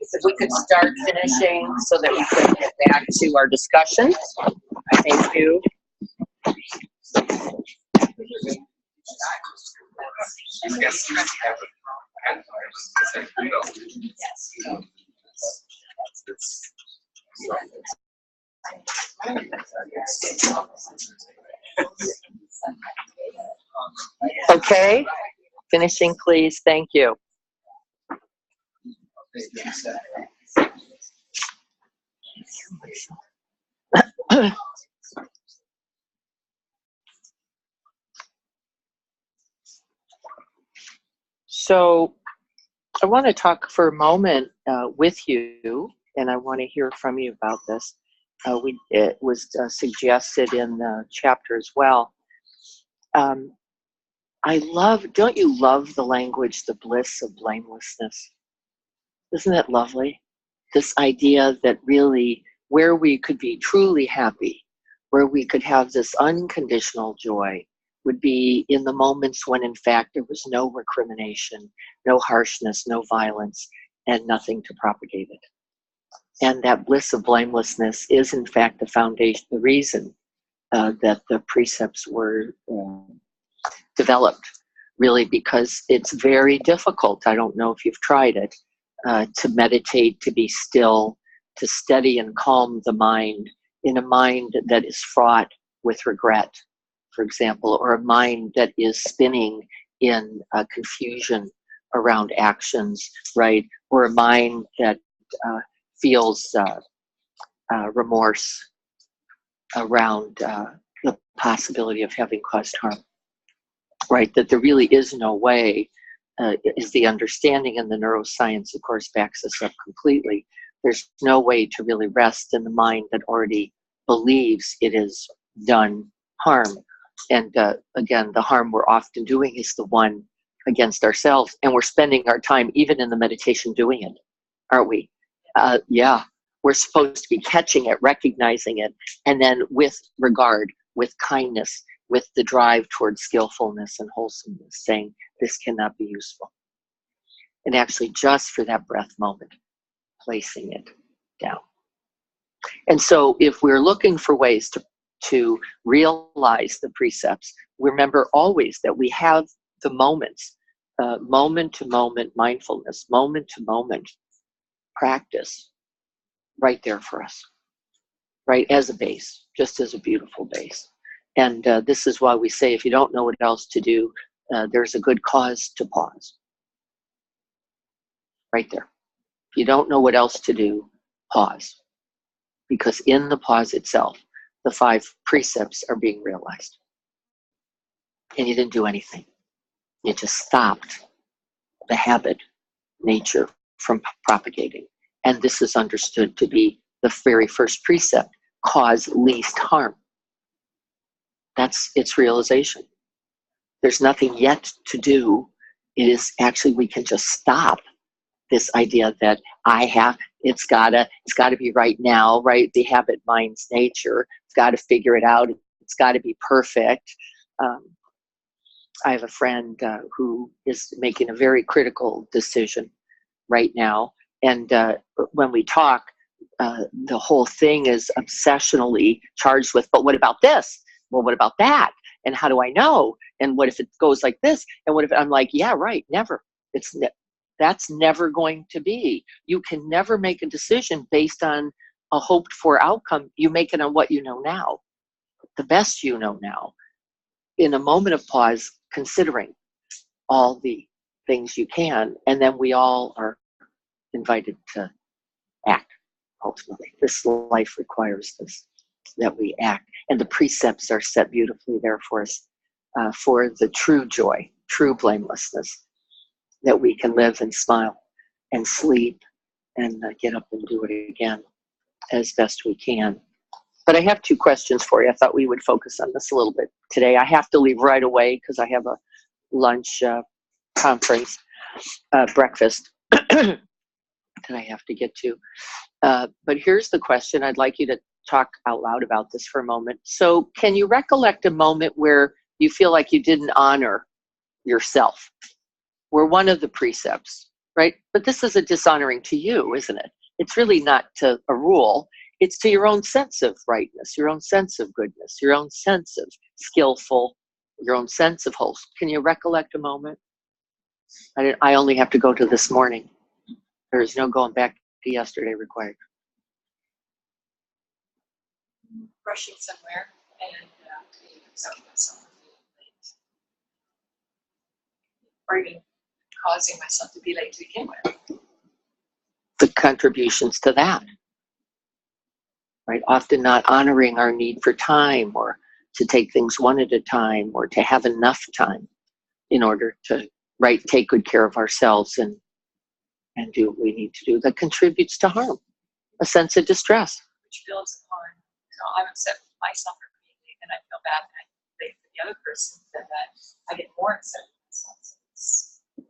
If we could start finishing so that we can get back to our discussion. Thank you. Okay, finishing, please. Thank you. So I want to talk for a moment with you, and I want to hear from you about this. It was suggested in the chapter as well. Don't you love the language, the bliss of blamelessness? Isn't it lovely? This idea that really where we could be truly happy, where we could have this unconditional joy, would be in the moments when in fact there was no recrimination, no harshness, no violence, and nothing to propagate it. And that bliss of blamelessness is in fact the foundation, the reason that the precepts were developed, really, because it's very difficult. I don't know if you've tried it, to meditate, to be still, to steady and calm the mind in a mind that is fraught with regret, for example, or a mind that is spinning in confusion around actions, right? Or a mind that feels remorse around the possibility of having caused harm, right? That there really is no way, is the understanding, and the neuroscience, of course, backs us up completely. There's no way to really rest in the mind that already believes it has done harm. And again, the harm we're often doing is the one against ourselves, and we're spending our time even in the meditation doing it, aren't we? Yeah, we're supposed to be catching it, recognizing it, and then with regard, with kindness, with the drive towards skillfulness and wholesomeness, saying this cannot be useful. And actually just for that breath moment, placing it down. And so if we're looking for ways to realize the precepts, remember always that we have the moments, moment-to-moment mindfulness, moment-to-moment practice right there for us, right, as a base, just as a beautiful base. And this is why we say if you don't know what else to do, there's a good cause to pause. Right there. If you don't know what else to do, pause. Because in the pause itself, the 5 precepts are being realized. And you didn't do anything. You just stopped the habit, nature, from propagating. And this is understood to be the very first precept, cause least harm. That's its realization. There's nothing yet to do. It is actually, we can just stop this idea that it's gotta be right now, right? The habit mind's nature. It's gotta figure it out. It's gotta be perfect. I have a friend who is making a very critical decision right now. And when we talk, the whole thing is obsessionally charged with, but what about this? Well, what about that? And how do I know? And what if it goes like this? And what if I'm like, yeah, right, never. That's never going to be. You can never make a decision based on a hoped for outcome. You make it on what you know now, the best you know now. In a moment of pause, considering all the things you can, and then we all are invited to act, ultimately. This life requires this, that we act. And the precepts are set beautifully there for us, for the true joy, true blamelessness, that we can live and smile and sleep and get up and do it again as best we can. But I have 2 questions for you. I thought we would focus on this a little bit today. I have to leave right away because I have a lunch conference, breakfast that I have to get to. But here's the question. I'd like you to talk out loud about this for a moment. So can you recollect a moment where you feel like you didn't honor yourself? Where one of the precepts, right? But this is a dishonoring to you, isn't it? It's really not to a rule. It's to your own sense of rightness, your own sense of goodness, your own sense of skillful, your own sense of wholesome. Can you recollect a moment? I only have to go to this morning. There is no going back to yesterday required. Rushing somewhere and being upset with myself for being late. Or even causing myself to be late to begin with. The contributions to that, right? Often not honoring our need for time, or to take things one at a time, or to have enough time in order to, right, take good care of ourselves and do what we need to do, that contributes to harm, a sense of distress. Which builds upon, I'm upset with myself for being late, and I feel bad that I'm late for the other person, then that I get more upset with myself. So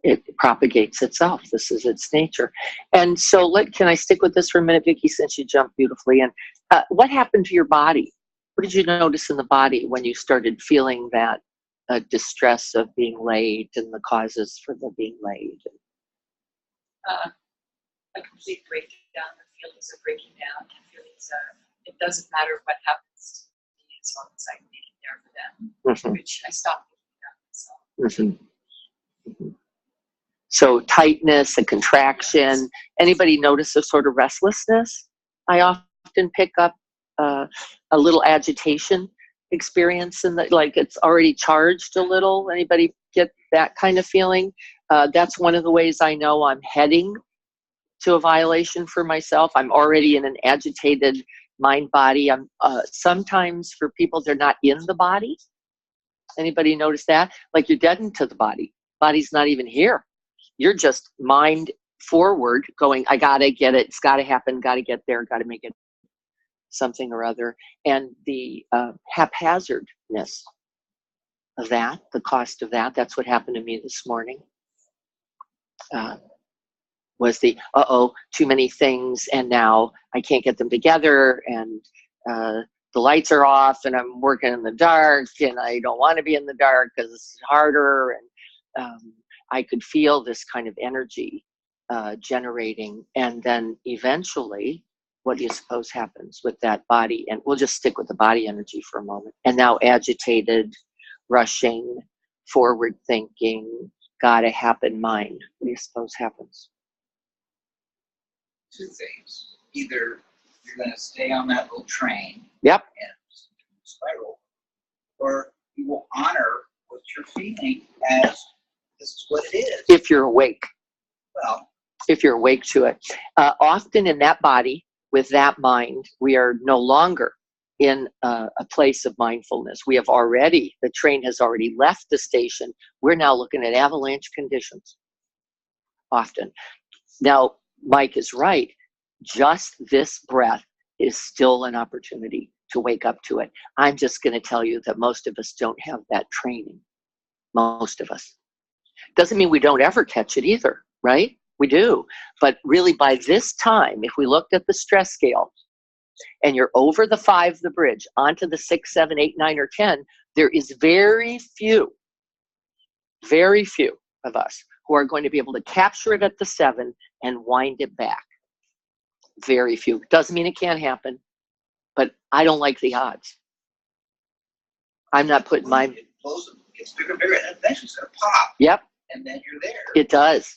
it propagates itself. This is its nature. And so can I stick with this for a minute, Vicki, since you jumped beautifully in? What happened to your body? What did you notice in the body when you started feeling that distress of being late and the causes for the being late? A complete breakdown, the feelings of breaking down, the feelings of, it doesn't matter what happens to me as long as I can make it there for them, which I stopped thinking about myself. So tightness, a contraction. Anybody notice a sort of restlessness? I often pick up a little agitation experience in the, like it's already charged a little. Anybody get that kind of feeling? That's one of the ways I know I'm heading to a violation for myself. I'm already in an agitated mind body. I'm sometimes for people, they're not in the body. Anybody notice that? Like you're dead into the body. Body's not even here. You're just mind forward going, I gotta get it. It's gotta happen. Gotta get there. Gotta make it something or other. And the haphazardness of that, the cost of that, that's what happened to me this morning. Was the, too many things, and now I can't get them together, and the lights are off, and I'm working in the dark, and I don't want to be in the dark because it's harder, and I could feel this kind of energy generating, and then eventually, what do you suppose happens with that body? And we'll just stick with the body energy for a moment. And now agitated, rushing, forward thinking, gotta happen mind. What do you suppose happens? Two things. Either you're going to stay on that little train Yep. and spiral, or you will honor what you're feeling as this is what it is. If you're awake. Well, if you're awake to it. Often in that body, with that mind, we are no longer in a place of mindfulness. We have already, the train has already left the station. We're now looking at avalanche conditions, often. Now, Mike is right. Just this breath is still an opportunity to wake up to it. I'm just going to tell you that most of us don't have that training. Most of us. Doesn't mean we don't ever catch it either, right? We do. But really by this time, if we looked at the stress scale and you're over the 5, the bridge, onto the 6, 7, 8, 9, or 10, there is very few of us who are going to be able to capture it at the 7 and wind it back. Very few. Doesn't mean it can't happen, but I don't like the odds. I'm not putting my... It gets bigger and bigger, and eventually it's going to pop. Yep. And then you're there. It does.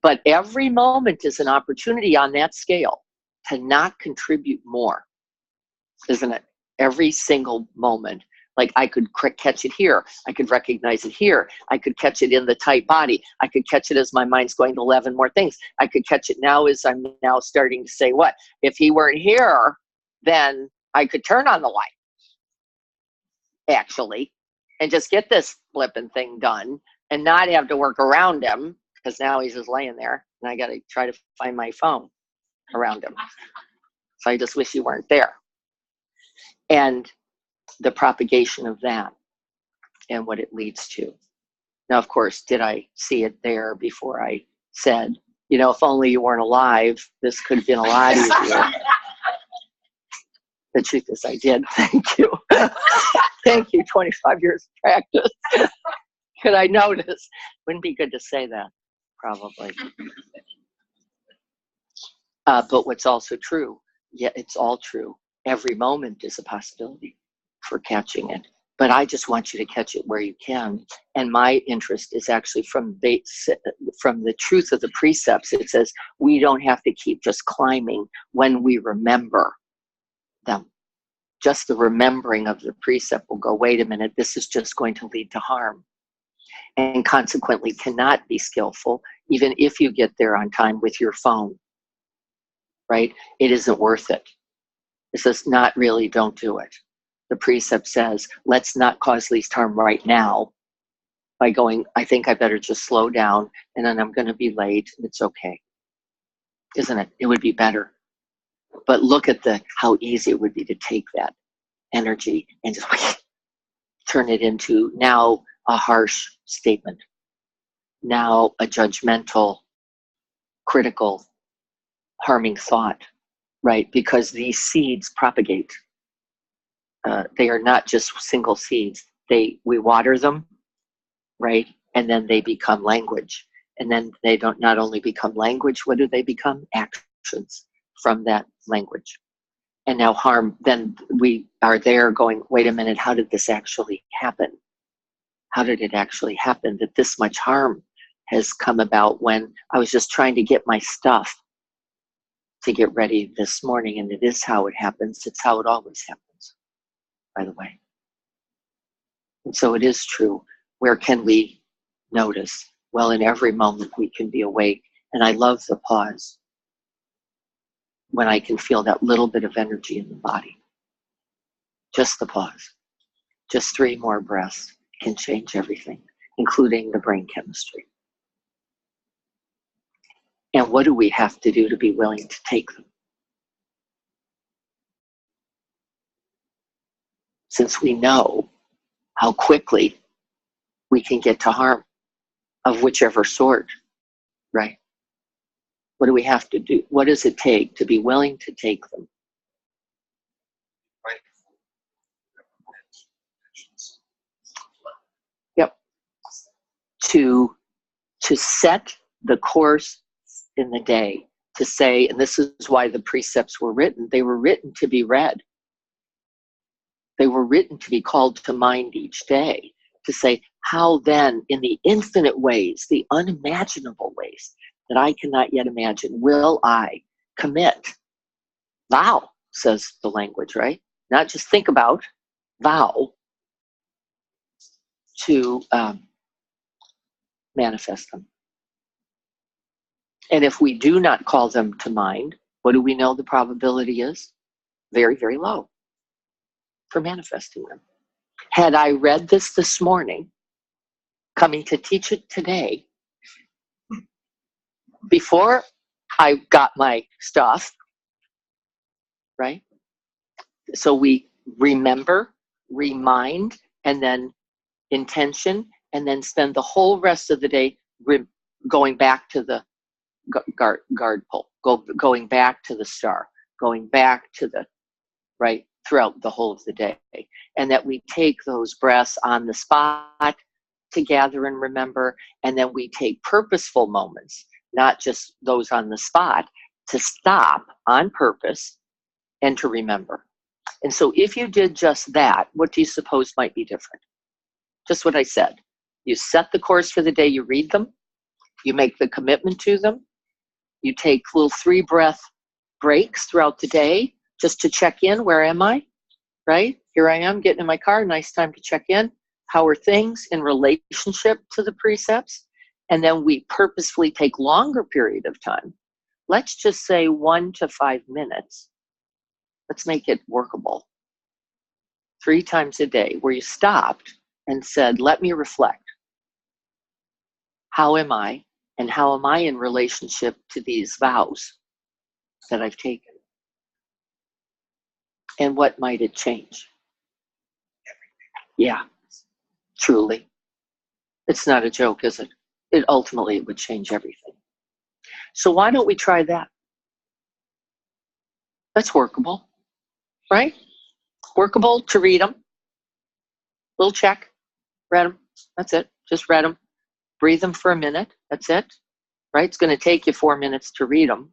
But every moment is an opportunity on that scale to not contribute more, isn't it? Every single moment. Like I could catch it here. I could recognize it here. I could catch it in the tight body. I could catch it as my mind's going to 11 more things. I could catch it now as I'm now starting to say, what? If he weren't here, then I could turn on the light, actually, and just get this flipping thing done and not have to work around him, because now he's just laying there and I got to try to find my phone around him. So I just wish he weren't there. And the propagation of that and what it leads to. Now, of course, did I see it there before I said, you know, if only you weren't alive, this could have been a lot easier. The truth is I did. Thank you. Thank you, 25 years of practice. Could I notice? Wouldn't be good to say that, probably. But what's also true, yeah, it's all true. Every moment is a possibility for catching it. But I just want you to catch it where you can. And my interest is actually from the truth of the precepts. It says we don't have to keep just climbing when we remember them. Just the remembering of the precept will go, wait a minute, this is just going to lead to harm. And consequently cannot be skillful, even if you get there on time with your phone, right? It isn't worth it. It says, not really, don't do it. The precept says, let's not cause least harm right now by going, I think I better just slow down and then I'm going to be late and it's okay. Isn't it? It would be better. But look at how easy it would be to take that energy and just turn it into now a harsh statement, now a judgmental, critical, harming thought, right? Because these seeds propagate. They are not just single seeds. We water them, right? And then they become language. And then they don't not only become language, what do they become? Actions from that language. And now harm, then we are there going, wait a minute, how did this actually happen? How did it actually happen that this much harm has come about when I was just trying to get my stuff to get ready this morning, and it is how it happens. It's how it always happens, by the way. And so it is true. Where can we notice? Well, in every moment we can be awake. And I love the pause when I can feel that little bit of energy in the body. Just the pause. Just 3 more breaths can change everything, including the brain chemistry. And what do we have to do to be willing to take them? Since we know how quickly we can get to harm of whichever sort, right? What do we have to do? What does it take to be willing to take them? Yep. To set the course in the day, to say, and this is why the precepts were written, they were written to be read. They were written to be called to mind each day, to say, how then, in the infinite ways, the unimaginable ways that I cannot yet imagine, will I commit? Vow, says the language, right? Not just think about, vow to manifest them. And if we do not call them to mind, what do we know the probability is? Very, very low for manifesting them. Had I read this morning, coming to teach it today, before I got my stuff, right? So we remember, remind, and then intention, and then spend the whole rest of the day going back to the guard pole, going back to the star, going back to the, right, throughout the whole of the day. And that we take those breaths on the spot to gather and remember, and then we take purposeful moments, not just those on the spot, to stop on purpose and to remember. And so if you did just that, what do you suppose might be different? Just what I said. You set the course for the day, you read them, you make the commitment to them, you take little 3 breath breaks throughout the day just to check in. Where am I? Right? Here I am getting in my car. Nice time to check in. How are things in relationship to the precepts? And then we purposefully take longer period of time. Let's just say 1 to 5 minutes. Let's make it workable. 3 times a day where you stopped and said, let me reflect. How am I? And how am I in relationship to these vows that I've taken? And what might it change? Yeah, truly. It's not a joke, is it? It ultimately would change everything. So why don't we try that? That's workable, right? Workable to read them. Little check. Read them. That's it. Just read them. Breathe them for a minute. That's it. Right? It's going to take you 4 minutes to read them.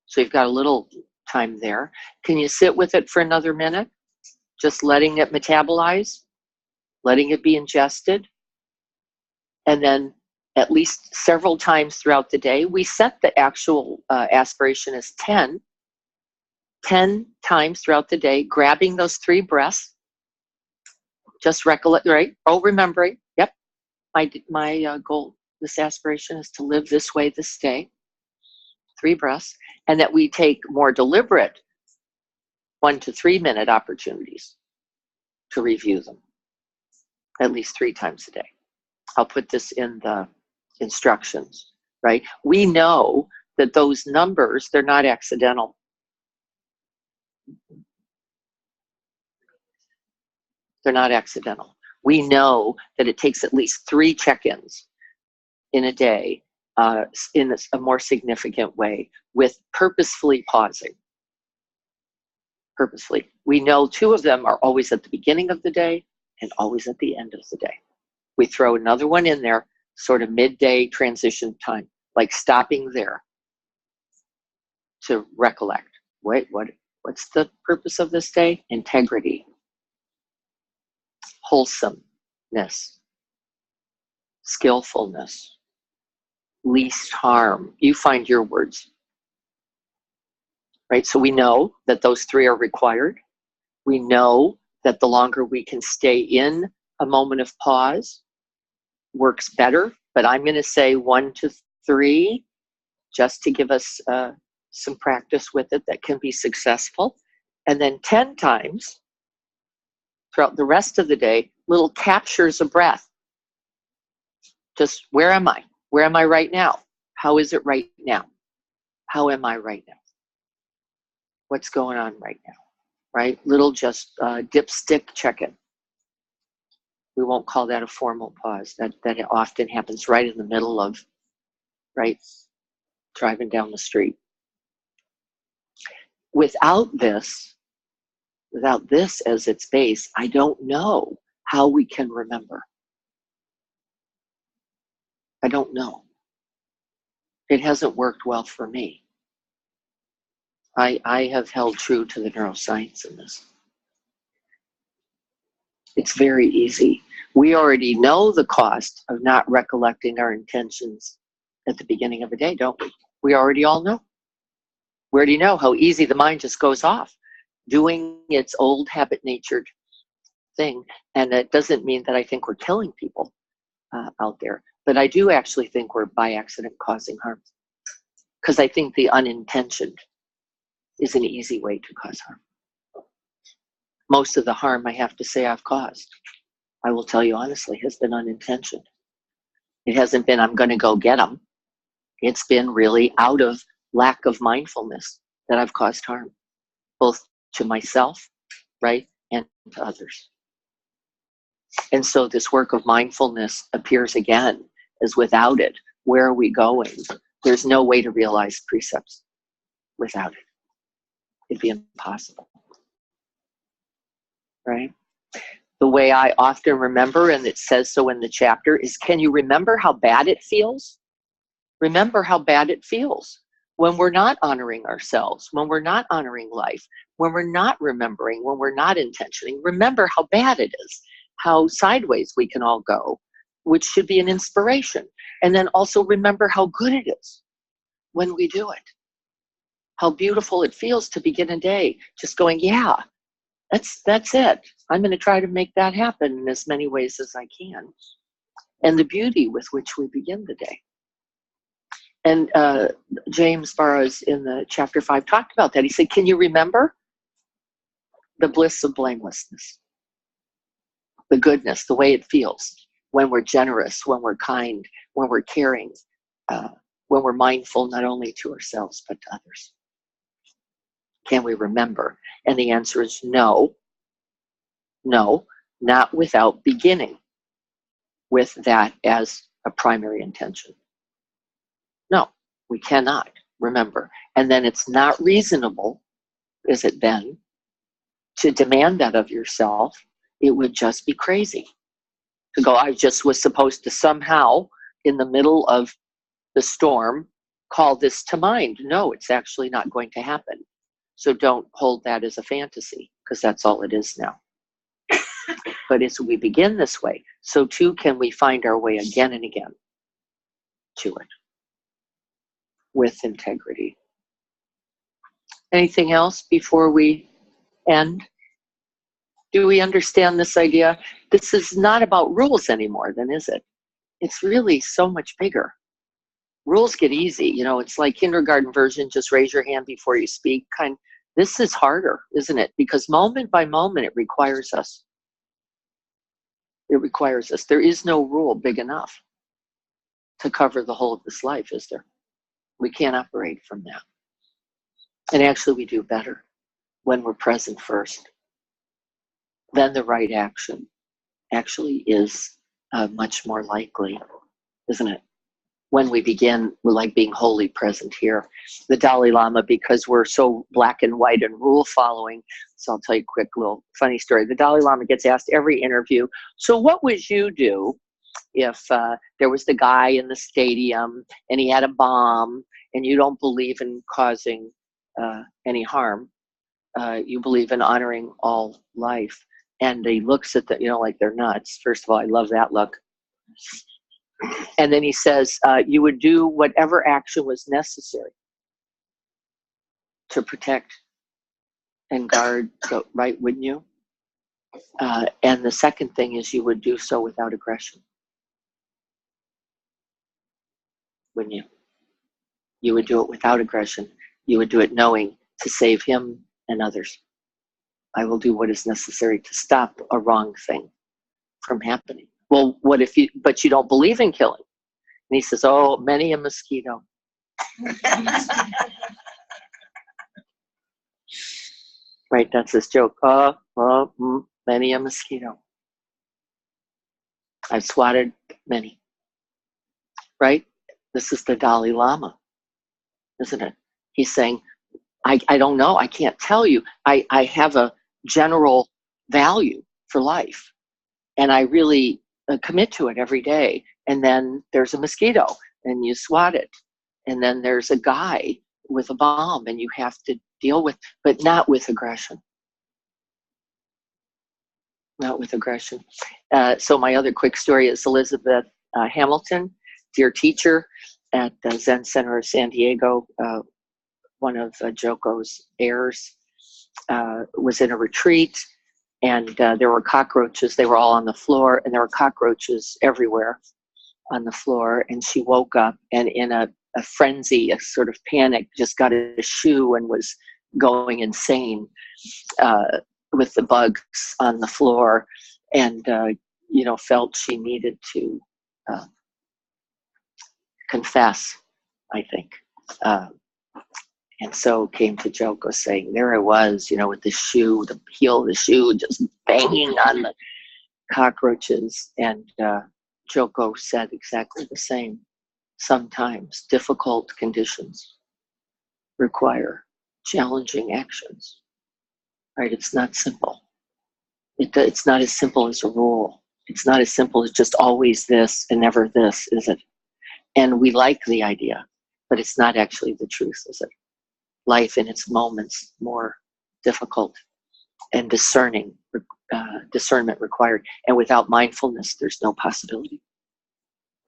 So you've got a little time there. Can you sit with it for another minute? Just letting it metabolize, letting it be ingested. And then at least several times throughout the day, we set the actual aspiration as 10 times throughout the day, grabbing those 3 breaths. Just recollect, right? Oh, remembering. Yep. My goal, this aspiration is to live this way this day. 3 breaths. And that we take more deliberate 1 to 3 minute opportunities to review them at least 3 times a day. I'll put this in the instructions, right? We know that those numbers, they're not accidental. They're not accidental. We know that it takes at least 3 check-ins in a day in a more significant way with purposefully pausing. Purposefully. We know 2 of them are always at the beginning of the day and always at the end of the day. We throw another one in there, sort of midday transition time, like stopping there to recollect. Wait, what's the purpose of this day? Integrity, wholesomeness, skillfulness, least harm. You find your words. right? So we know that those three are required. We know that the longer we can stay in a moment of pause works better, but I'm going to say 1 to 3 just to give us some practice with it that can be successful. And then 10 times throughout the rest of the day, little captures of breath. Just where am I? Where am I right now? How is it right now? How am I right now? What's going on right now? Right? Little just dipstick check-in. We won't call that a formal pause. That often happens right in the middle of, right, driving down the street. Without this as its base, I don't know how we can remember. I don't know. It hasn't worked well for me. I have held true to the neuroscience in this. It's very easy. We already know the cost of not recollecting our intentions at the beginning of a day, don't we? We already all know. We already know how easy the mind just goes off doing its old habit-natured thing. And it doesn't mean that I think we're killing people out there, but I do actually think we're by accident causing harm. Because I think the unintentioned is an easy way to cause harm. Most of the harm, I have to say, I've caused, I will tell you honestly, has been unintentioned. It hasn't been, I'm going to go get them. It's been really out of lack of mindfulness that I've caused harm, both to myself, right, and to others. And so this work of mindfulness appears again as without it, where are we going? There's no way to realize precepts without it. It'd be impossible, right? The way I often remember, and it says so in the chapter, is can you remember how bad it feels? Remember how bad it feels when we're not honoring ourselves, when we're not honoring life, when we're not remembering, when we're not intentioning. Remember how bad it is, how sideways we can all go, which should be an inspiration. And then also remember how good it is when we do it. How beautiful it feels to begin a day just going, yeah, that's it. I'm going to try to make that happen in as many ways as I can. And the beauty with which we begin the day. And James Burrows in the chapter 5 talked about that. He said, can you remember the bliss of blamelessness? The goodness, the way it feels when we're generous, when we're kind, when we're caring, when we're mindful not only to ourselves but to others. Can we remember? And the answer is no. No, not without beginning with that as a primary intention. No, we cannot remember. And then it's not reasonable, is it then, to demand that of yourself. It would just be crazy to go, I just was supposed to somehow, in the middle of the storm, call this to mind. No, it's actually not going to happen. So don't hold that as a fantasy, because that's all it is now. But as we begin this way, so too can we find our way again and again to it with integrity. Anything else before we end? Do we understand this idea? This is not about rules anymore, then, is it? It's really so much bigger. Rules get easy. You know, it's like kindergarten version, just raise your hand before you speak. This is harder, isn't it? Because moment by moment, it requires us. It requires us. There is no rule big enough to cover the whole of this life, is there? We can't operate from that. And actually, we do better when we're present first. Then the right action actually is much more likely, isn't it? When we begin, we're like being wholly present here. The Dalai Lama, because we're so black and white and rule following, so I'll tell you a quick little funny story. The Dalai Lama gets asked every interview, so what would you do if there was the guy in the stadium and he had a bomb and you don't believe in causing any harm? You believe in honoring all life. And he looks at them, like they're nuts. First of all, I love that look. And then he says, you would do whatever action was necessary to protect and guard, right, wouldn't you? And the second thing is you would do so without aggression, wouldn't you? You would do it without aggression. You would do it knowing to save him and others. I will do what is necessary to stop a wrong thing from happening. Well, what if but you don't believe in killing? And he says, oh, many a mosquito. Right, that's his joke. Many a mosquito. I've swatted many. Right? This is the Dalai Lama, isn't it? He's saying, I don't know. I can't tell you. I have a general value for life, and I really commit to it every day. And then there's a mosquito, and you swat it. And then there's a guy with a bomb, and you have to deal with, but not with aggression. Not with aggression. So my other quick story is Elizabeth Hamilton, dear teacher at the Zen Center of San Diego, one of Joko's heirs, was in a retreat, and there were cockroaches. They were all on the floor, and there were cockroaches everywhere on the floor. And she woke up, and in a frenzy, a sort of panic, just got a shoe and was going insane with the bugs on the floor, and felt she needed to confess, I think. And so came to Joko saying, there I was, with the shoe, the heel of the shoe, just banging on the cockroaches. And Joko said exactly the same. Sometimes difficult conditions require challenging actions, right? It's not simple. It's not as simple as a rule. It's not as simple as just always this and never this, is it? And we like the idea, but it's not actually the truth, is it? Life in its moments more difficult, and discernment required. And without mindfulness, there's no possibility.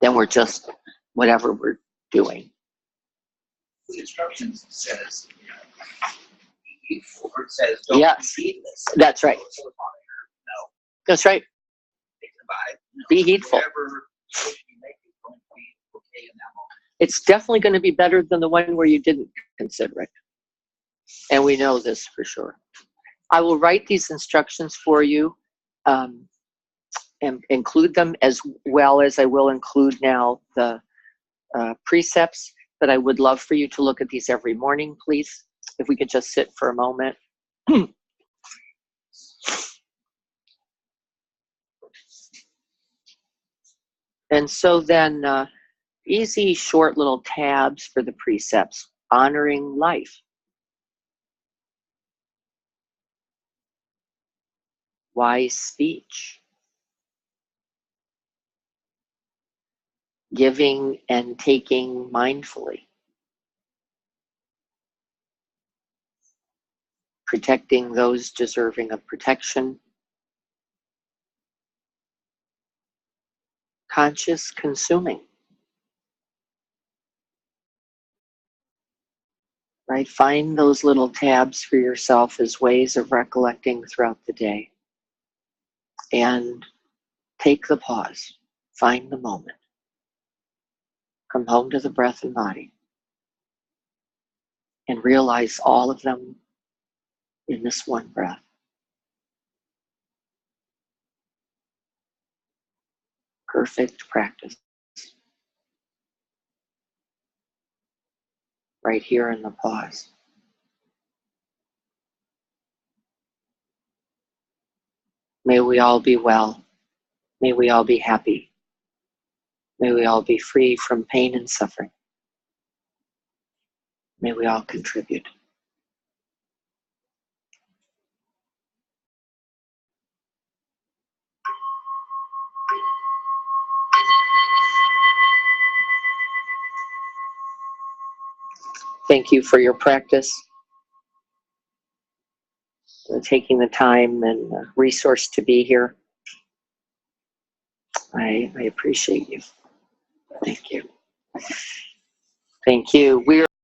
Then we're just whatever we're doing. The instructions says, eat, or it says, don't Yes, be heedless. that's right. So no, That's right. think about it. Be heedful. Whatever decision you make is going to be okay in that moment. It's definitely going to be better than the one where you didn't consider it. And we know this for sure. I will write these instructions for you and include them, as well as I will include now the precepts. But I would love for you to look at these every morning, please. If we could just sit for a moment. And so then easy, short little tabs for the precepts. Honoring life. Wise speech. Giving and taking mindfully. Protecting those deserving of protection. Conscious consuming. Right? Find those little tabs for yourself as ways of recollecting throughout the day. And take the pause. Find the moment. Come home to the breath and body. And realize all of them in this one breath. Perfect practice. Right here in the pause. May we all be well. May we all be happy. May we all be free from pain and suffering. May we all contribute. Thank you for your practice, taking the time and resource to be here. I appreciate you. Thank you. Thank you. We're